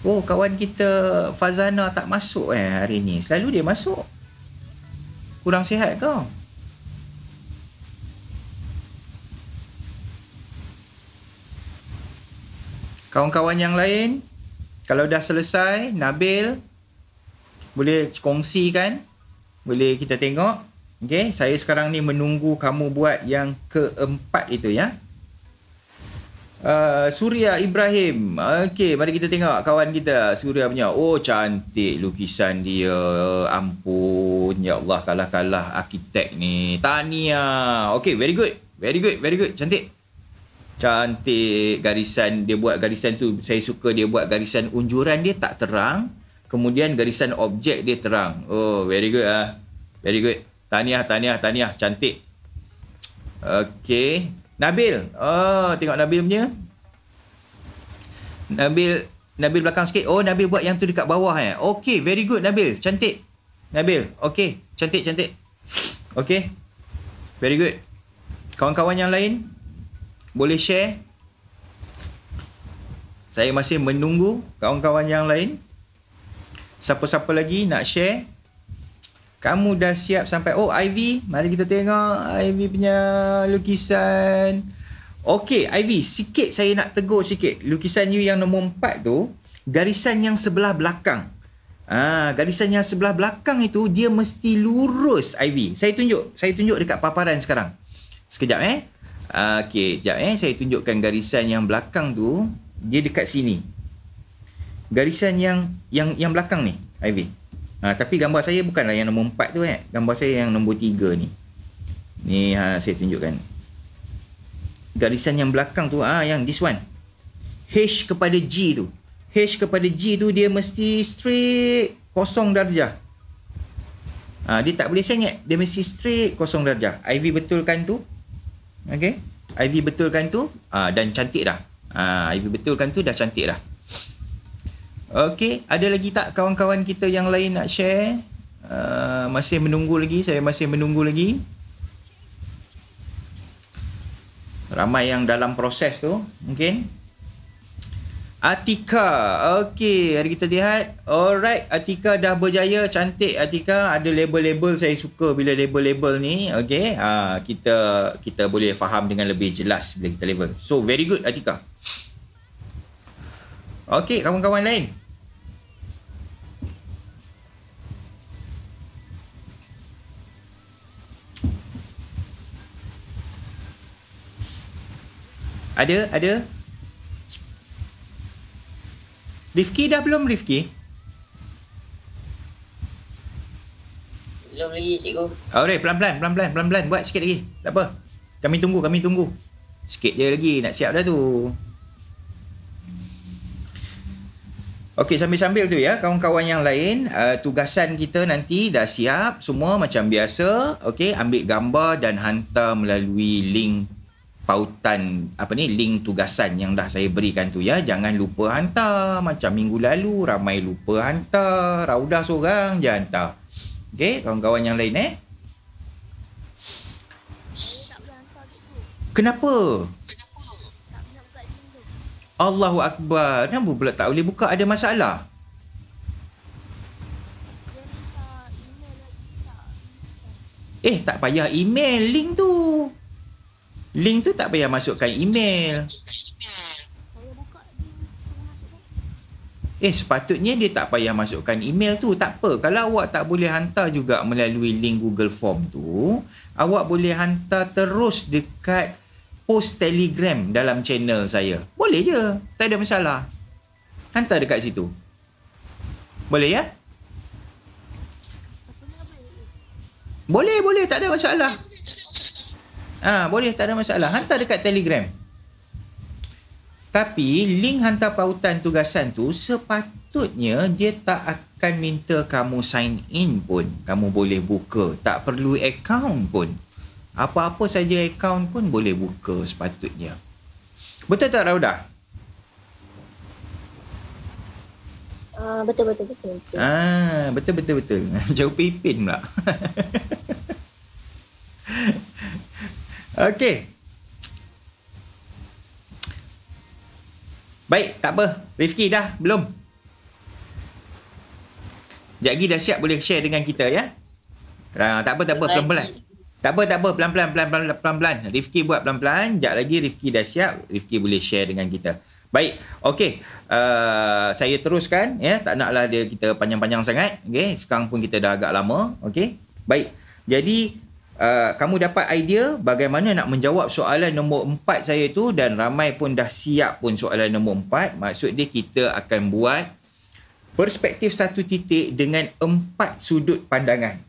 Oh, kawan kita Fazana tak masuk hari ni. Selalu dia masuk. Kurang sihat ke? Kawan-kawan yang lain, kalau dah selesai, Nabil boleh kongsikan. Boleh kita tengok. Okay, saya sekarang ni menunggu kamu buat yang keempat itu ya. Surya Ibrahim. Okey, mari kita tengok kawan kita Surya punya. Oh, cantik lukisan dia. Ampun, ya Allah, kalah-kalah arkitek ni. Tahniah. Okey, very good. Very good, very good. Cantik. Cantik garisan dia buat. Garisan tu saya suka dia buat garisan unjuran dia tak terang, kemudian garisan objek dia terang. Oh, very good ah. Very good. Tahniah, tahniah, tahniah. Cantik. Okey. Nabil. Oh, tengok Nabil punya. Nabil belakang sikit. Oh, Nabil buat yang tu dekat bawah Okey, very good Nabil. Cantik. Nabil. Okey, cantik, cantik. Okey. Very good. Kawan-kawan yang lain boleh share. Saya masih menunggu kawan-kawan yang lain. Siapa-siapa lagi nak share? Kamu dah siap sampai... Oh, Ivy. Mari kita tengok Ivy punya lukisan. Okey, Ivy. Sikit saya nak tegur sikit. Lukisan you yang nombor 4 tu, garisan yang sebelah belakang. Garisan yang sebelah belakang itu, dia mesti lurus, Ivy. Saya tunjuk dekat paparan sekarang. Sekejap Okey, sekejap saya tunjukkan garisan yang belakang tu. Dia dekat sini. Garisan yang belakang ni, Ivy. Tapi gambar saya bukanlah yang nombor 4 tu Gambar saya yang nombor 3 ni. Ni saya tunjukkan. Garisan yang belakang tu, yang this one. H kepada G tu. H kepada G tu dia mesti straight 0 darjah. Dia tak boleh sengit. Dia mesti straight 0 darjah. Ivy betulkan tu. Okay. Ivy betulkan tu. Dan cantik dah. Ivy betulkan tu dah cantik dah. Okey, ada lagi tak kawan-kawan kita yang lain nak share? Masih menunggu lagi, saya masih menunggu lagi. Ramai yang dalam proses tu, mungkin. Atika, okey, hari kita lihat. Alright, Atika dah berjaya, cantik Atika. Ada label-label, saya suka bila label-label ni. Okey, kita boleh faham dengan lebih jelas bila kita label. So, very good Atika. Okey, kawan-kawan lain. Ada. Rifki dah belum, Rifki? Belum lagi, cikgu. Alright, pelan-pelan. Buat sikit lagi. Tak apa. Kami tunggu. Sikit je lagi, nak siap dah tu. Okey, sambil-sambil tu ya, kawan-kawan yang lain, tugasan kita nanti dah siap semua macam biasa. Okey, ambil gambar dan hantar melalui link pautan link tugasan yang dah saya berikan tu ya. Jangan lupa hantar. Macam minggu lalu ramai lupa hantar. Raudah seorang je hantar. Okey, kawan-kawan yang lain Kenapa? Allahu Akbar. Kenapa pula tak boleh buka? Ada masalah? Tak payah email link tu. Link tu tak payah masukkan email. Sepatutnya dia tak payah masukkan email tu. Tak apa. Kalau awak tak boleh hantar juga melalui link Google Form tu, awak boleh hantar terus dekat post Telegram dalam channel saya. Boleh je. Tak ada masalah. Hantar dekat situ. Boleh ya? Boleh. Tak ada masalah. Boleh. Tak ada masalah. Hantar dekat Telegram. Tapi link hantar pautan tugasan tu sepatutnya dia tak akan minta kamu sign in pun. Kamu boleh buka. Tak perlu account pun. Apa-apa saja account pun boleh buka sepatutnya. Betul tak, Raudah? Betul. Betul. Jauh pipin pula. Okey. Baik, tak apa. Rifki dah? Belum? Sekejap lagi dah siap boleh share dengan kita ya? Tak apa. Pelan-pelan. Tak apa. Pelan-pelan. Rifki buat pelan-pelan. Sekejap lagi Rifki dah siap. Rifki boleh share dengan kita. Baik. Okey. Saya teruskan. Ya, tak naklah kita panjang-panjang sangat. Okey. Sekarang pun kita dah agak lama. Okey. Baik. Jadi, kamu dapat idea bagaimana nak menjawab soalan nombor 4 saya tu, dan ramai pun dah siap pun soalan nombor 4. Maksud dia kita akan buat perspektif satu titik dengan 4 sudut pandangan.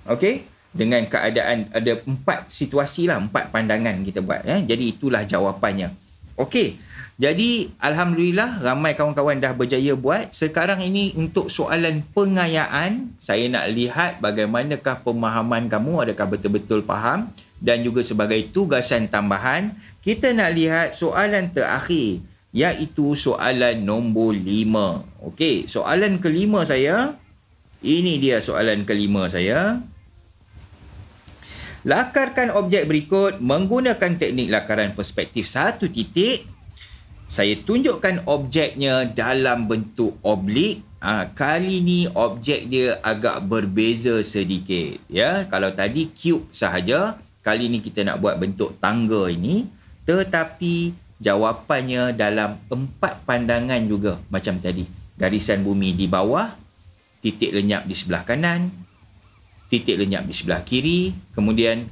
Okey? Dengan keadaan ada 4 situasi lah, 4 pandangan kita buat. Jadi itulah jawapannya. Okey. Jadi Alhamdulillah ramai kawan-kawan dah berjaya buat. Sekarang ini untuk soalan pengayaan, saya nak lihat bagaimanakah pemahaman kamu, adakah betul-betul faham, dan juga sebagai tugasan tambahan, kita nak lihat soalan terakhir, iaitu soalan nombor 5. Okey, soalan kelima saya, ini dia soalan kelima saya. Lakarkan objek berikut menggunakan teknik lakaran perspektif satu titik. Saya tunjukkan objeknya dalam bentuk oblik. Kali ni objek dia agak berbeza sedikit. Ya, kalau tadi cube sahaja, kali ni kita nak buat bentuk tangga ini. Tetapi jawapannya dalam 4 pandangan juga macam tadi. Garisan bumi di bawah, titik lenyap di sebelah kanan, titik lenyap di sebelah kiri, kemudian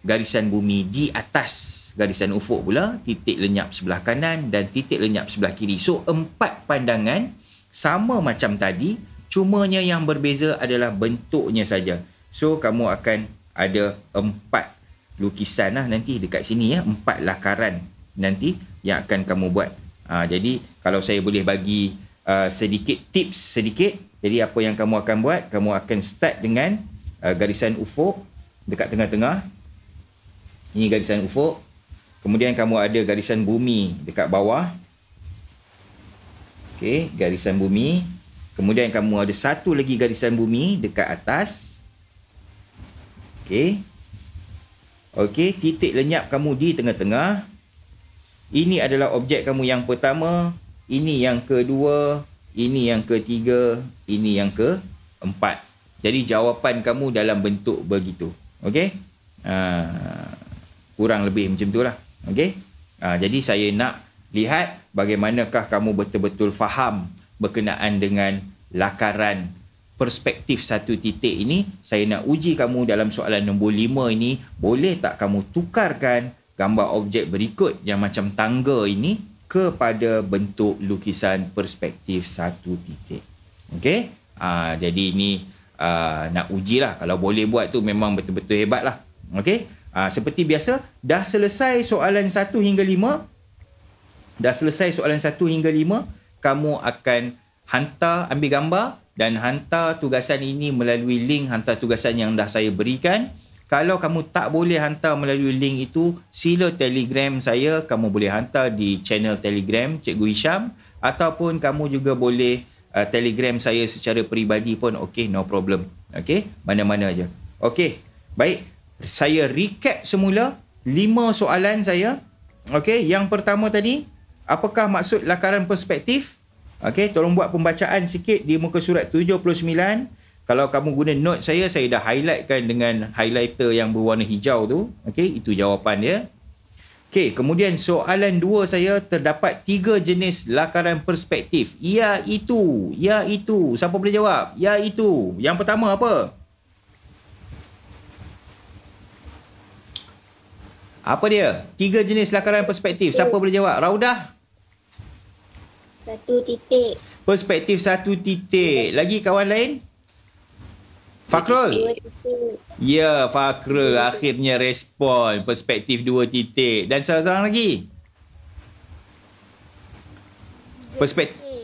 garisan bumi di atas garisan ufuk pula, titik lenyap sebelah kanan dan titik lenyap sebelah kiri. So 4 pandangan sama macam tadi, cumanya yang berbeza adalah bentuknya saja. So kamu akan ada 4 lukisan lah nanti dekat sini ya, 4 lakaran nanti yang akan kamu buat. Jadi kalau saya boleh bagi sedikit tips sedikit, jadi apa yang kamu akan buat, kamu akan start dengan garisan ufuk dekat tengah-tengah. Ini garisan ufuk. Kemudian kamu ada garisan bumi dekat bawah. Okey, garisan bumi. Kemudian kamu ada satu lagi garisan bumi dekat atas. Okey. Okey, titik lenyap kamu di tengah-tengah. Ini adalah objek kamu yang pertama, ini yang kedua, ini yang ketiga, ini yang keempat. Jadi jawapan kamu dalam bentuk begitu. Okey? Kurang lebih macam itulah. Okey? Jadi saya nak lihat bagaimanakah kamu betul-betul faham berkenaan dengan lakaran perspektif satu titik ini. Saya nak uji kamu dalam soalan nombor 5 ini. Boleh tak kamu tukarkan gambar objek berikut yang macam tangga ini kepada bentuk lukisan perspektif satu titik. Okey? Jadi ini nak ujilah. Kalau boleh buat tu memang betul-betul hebat lah. Okey? Seperti biasa, dah selesai soalan 1 hingga 5. Dah selesai soalan 1 hingga 5. Kamu akan hantar, ambil gambar dan hantar tugasan ini melalui link hantar tugasan yang dah saya berikan. Kalau kamu tak boleh hantar melalui link itu, sila Telegram saya. Kamu boleh hantar di channel Telegram Cikgu Hisham. Ataupun kamu juga boleh Telegram saya secara peribadi pun okey, no problem. Okey, mana-mana aja. Okey, baik. Saya recap semula 5 soalan saya. Okey, yang pertama tadi, apakah maksud lakaran perspektif? Okey, tolong buat pembacaan sikit di muka surat 79. Kalau kamu guna note saya dah highlightkan dengan highlighter yang berwarna hijau tu. Okey, itu jawapan dia. Okey, kemudian soalan 2 saya, terdapat 3 jenis lakaran perspektif. Iaitu. Siapa boleh jawab? Iaitu. Yang pertama apa? Apa dia? 3 jenis lakaran perspektif. Siapa boleh jawab? Raudah? 1 titik. Perspektif 1 titik. Lagi kawan lain? Fakrul? 2 titik. Ya, Fakrul akhirnya respon. Perspektif 2 titik. Dan seorang lagi?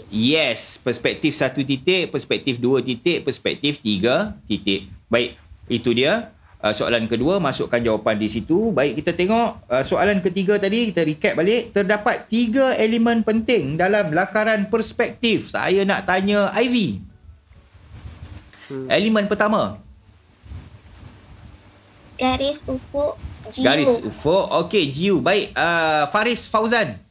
Yes, perspektif 1 titik, perspektif 2 titik, perspektif 3 titik. Baik, itu dia. Soalan kedua, masukkan jawapan di situ. Baik, kita tengok soalan ketiga tadi, kita recap balik. Terdapat 3 elemen penting dalam lakaran perspektif. Saya nak tanya Ivy. Elemen pertama. Garis ufuk. GU. Garis ufuk. Okey, GU. Baik, Faris Fauzan.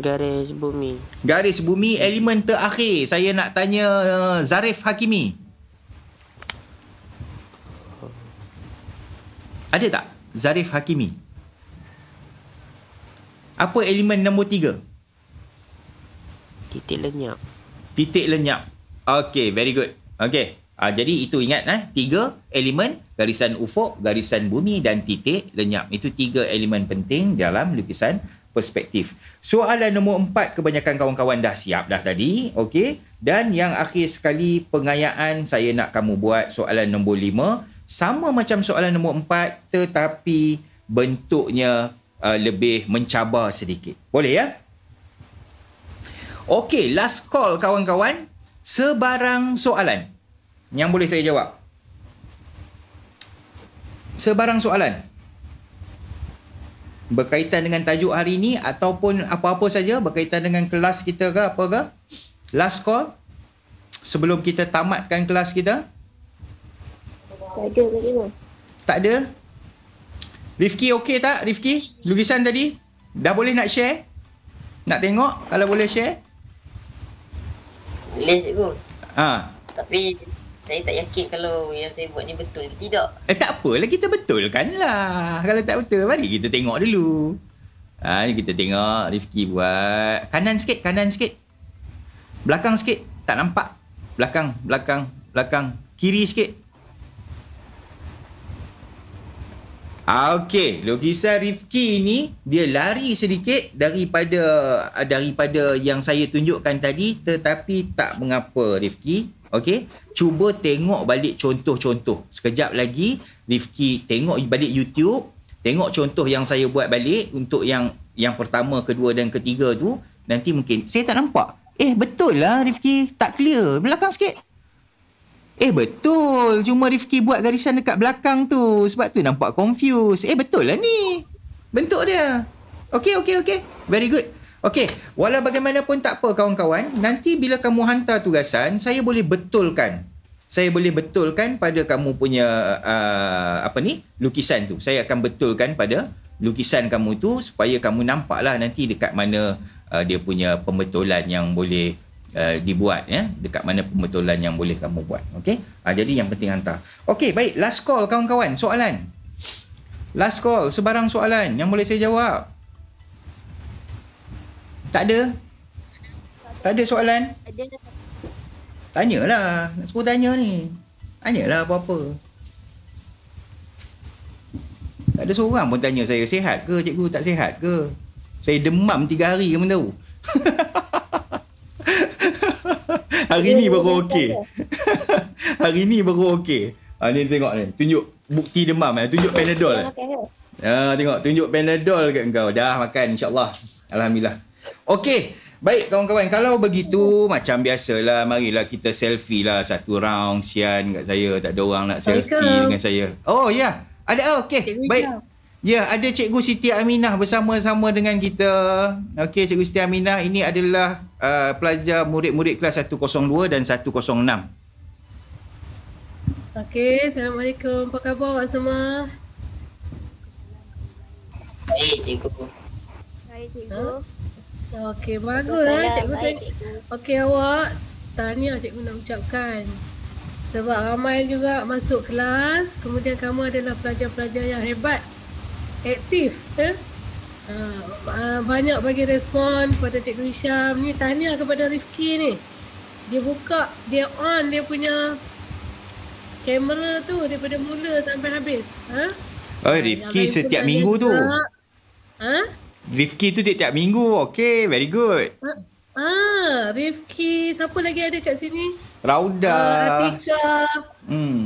Garis bumi. Garis bumi, elemen terakhir. Saya nak tanya Zarif Hakimi. Ada tak Zarif Hakimi? Apa elemen nombor 3? Titik lenyap. Titik lenyap. Okey, very good. Okey. Jadi itu ingat 3 elemen, garisan ufuk, garisan bumi dan titik lenyap. Itu 3 elemen penting dalam lukisan perspektif. Soalan nombor 4 kebanyakan kawan-kawan dah siap dah tadi. Okey. Dan yang akhir sekali pengayaan, saya nak kamu buat soalan nombor 5. Sama macam soalan nombor 4 tetapi bentuknya lebih mencabar sedikit. Boleh ya? Okey, last call kawan-kawan. Sebarang soalan yang boleh saya jawab. Sebarang soalan berkaitan dengan tajuk hari ini ataupun apa-apa saja berkaitan dengan kelas kita ke apa ke. Last call sebelum kita tamatkan kelas kita. Tak ada lagi tu. Tak ada? Rifki okey tak? Rifki, lukisan tadi dah boleh nak share? Nak tengok kalau boleh share? Boleh cikgu. Tapi saya tak yakin kalau yang saya buat ni betul ke tidak. Tak apalah, kita betulkan lah. Kalau tak betul, mari kita tengok dulu. Ni kita tengok Rifki buat. Kanan sikit, kanan sikit. Belakang sikit, tak nampak. Belakang, belakang, belakang. Kiri sikit. Okey, lukisan Rifki ni dia lari sedikit daripada yang saya tunjukkan tadi, tetapi tak mengapa Rifki. Okey, cuba tengok balik contoh-contoh. Sekejap lagi Rifki tengok balik YouTube, tengok contoh yang saya buat balik untuk yang pertama, kedua dan ketiga tu. Nanti mungkin saya tak nampak. Betul lah Rifki, tak clear. Belakang sikit. Betul. Cuma Rifki buat garisan dekat belakang tu. Sebab tu nampak confused. Betul lah ni. Bentuk dia. Okey. Very good. Okey. Walau bagaimanapun tak apa kawan-kawan. Nanti bila kamu hantar tugasan, saya boleh betulkan. Saya boleh betulkan pada kamu punya lukisan tu. Saya akan betulkan pada lukisan kamu tu supaya kamu nampaklah nanti dekat mana dia punya pembetulan yang boleh dibuat ya, dekat mana pembetulan yang boleh kamu buat. Okey, jadi yang penting hantar. Okey, baik, last call kawan-kawan, soalan last call, sebarang soalan yang boleh saya jawab. Tak ada soalan? Ada. Tanyalah, nak suruh tanya ni, tanyalah apa-apa. Tak ada seorang pun tanya saya sihat ke cikgu, tak sihat ke. Saya demam 3 hari kamu tahu. Hari ni baru okey. Hari ni baru okey. Ni tengok ni. Tunjuk bukti demam. Tunjuk Panadol. Tengok. Tunjuk Panadol kat engkau. Dah makan insyaAllah. Alhamdulillah. Okey. Baik kawan-kawan. Kalau begitu macam biasalah. Marilah kita selfie lah. Satu round. Sian kat saya. Tak ada orang nak selfie dengan saya. Oh ya. Ada. Okey. Baik. Ya, ada Cikgu Siti Aminah bersama-sama dengan kita. Okey, Cikgu Siti Aminah ini adalah pelajar murid-murid kelas 102 dan 106. Okey, Assalamualaikum. Apa khabar awak semua? Baik cikgu. Baik cikgu. Okey, bagus lah cikgu. Okey awak tahniah cikgu nak ucapkan. Sebab ramai juga masuk kelas, kemudian kamu adalah pelajar-pelajar yang hebat, aktif. Banyak bagi respon pada Cikgu Hisham. Ni tahniah kepada Rifki ni. Dia buka, dia on dia punya kamera tu daripada mula sampai habis. Oh, Rifki setiap minggu tu. Rifki tu tiap minggu. Okay, very good. Rifki, siapa lagi ada kat sini? Rauda. Atika.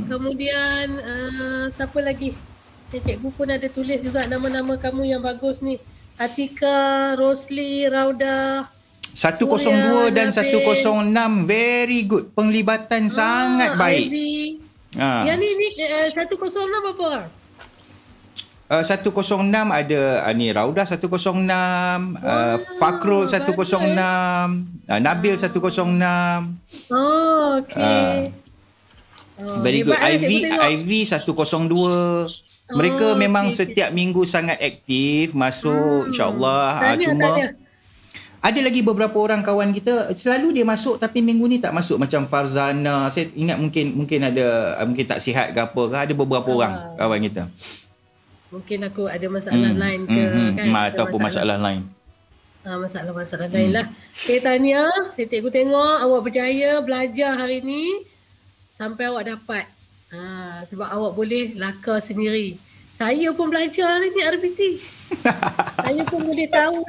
Kemudian siapa lagi? Cikgu pun ada tulis juga nama-nama kamu yang bagus ni. Atika, Rosli, Rauda. 102 dan 106 very good. Penglibatan sangat baik. Ivy. Yang ni 106 apa orang? 106 ada ni Rauda 106, Fakrul 106, Nabil 106. Oh, okey. Very good. Ivy 102. Mereka memang setiap minggu sangat aktif masuk, insya-Allah. Cuma ada lagi beberapa orang kawan kita selalu dia masuk tapi minggu ni tak masuk, macam Farzana. Saya ingat mungkin ada mungkin tak sihat ke apa ke, ada beberapa orang kawan kita. Mungkin aku ada masalah lain ke kan, ataupun masalah lain. Masalah lain lah. Okay, tahniah. Saya cikgu tengok awak berjaya belajar hari ni sampai awak dapat. Sebab awak boleh laka sendiri. Saya pun belajar hari ni RBT. Saya pun boleh tahu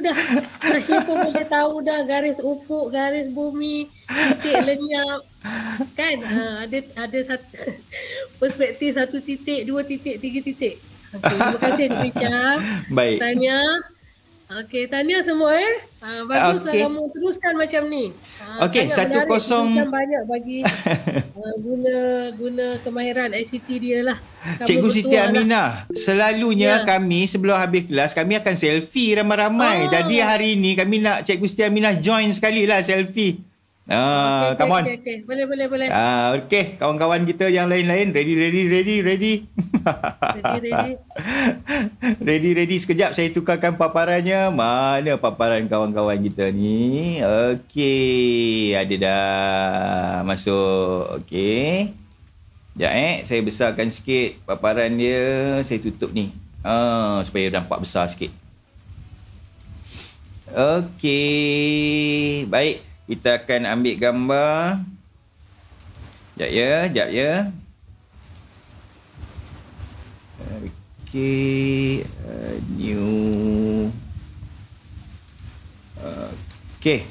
dah garis ufuk, garis bumi, titik lenyap. Kan? Ada satu perspektif 1 titik, 2 titik, 3 titik. Okay, terima kasih Cikgu Hisham. Baik. Tahniah. Okey, tahniah semua baguslah kamu teruskan macam ni. Okey, 10 banyak bagi guna kemahiran ICT dia lah. Cikgu Siti Aminah, selalunya kami sebelum habis kelas kami akan selfie ramai-ramai. Jadi hari ni kami nak Cikgu Siti Aminah join sekali lah selfie. Come on. Okay. Boleh. Okey, kawan-kawan kita yang lain-lain ready. Ready. Sekejap saya tukarkan paparannya. Mana paparan kawan-kawan kita ni? Okey, ada dah masuk. Okey. Sekejap saya besarkan sikit paparan dia. Saya tutup ni. Supaya nampak besar sikit. Okey, baik. Kita akan ambil gambar. Sekejap ya. Okey. New. Okey.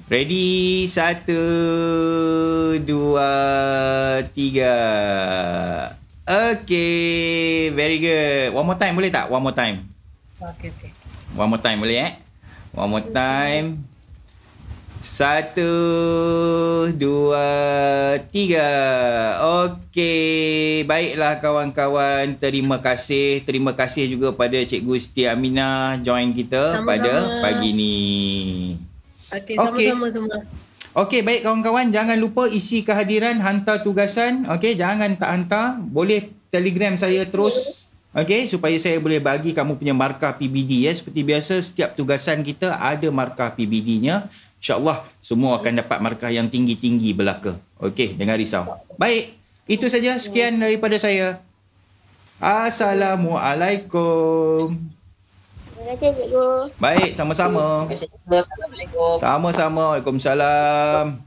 Ready? 1, 2, 3. Okey. Very good. One more time boleh tak? One more time. Okey. One more time boleh One more time. 1, 2, 3. Okey, baiklah kawan-kawan. Terima kasih juga pada Cikgu Siti Aminah join kita pada pagi ni. Okey, sama-sama semua. Okey, baik kawan-kawan, jangan lupa isi kehadiran, hantar tugasan. Okey, jangan tak hantar, boleh Telegram saya terus. Okey, supaya saya boleh bagi kamu punya markah PBD ya. Seperti biasa setiap tugasan kita ada markah PBD-nya. InsyaAllah semua akan dapat markah yang tinggi-tinggi belaka. Okey, jangan risau. Baik, itu saja. Sekian daripada saya. Assalamualaikum. Terima kasih cikgu. Baik, sama-sama. Assalamualaikum. Sama-sama. Waalaikumsalam.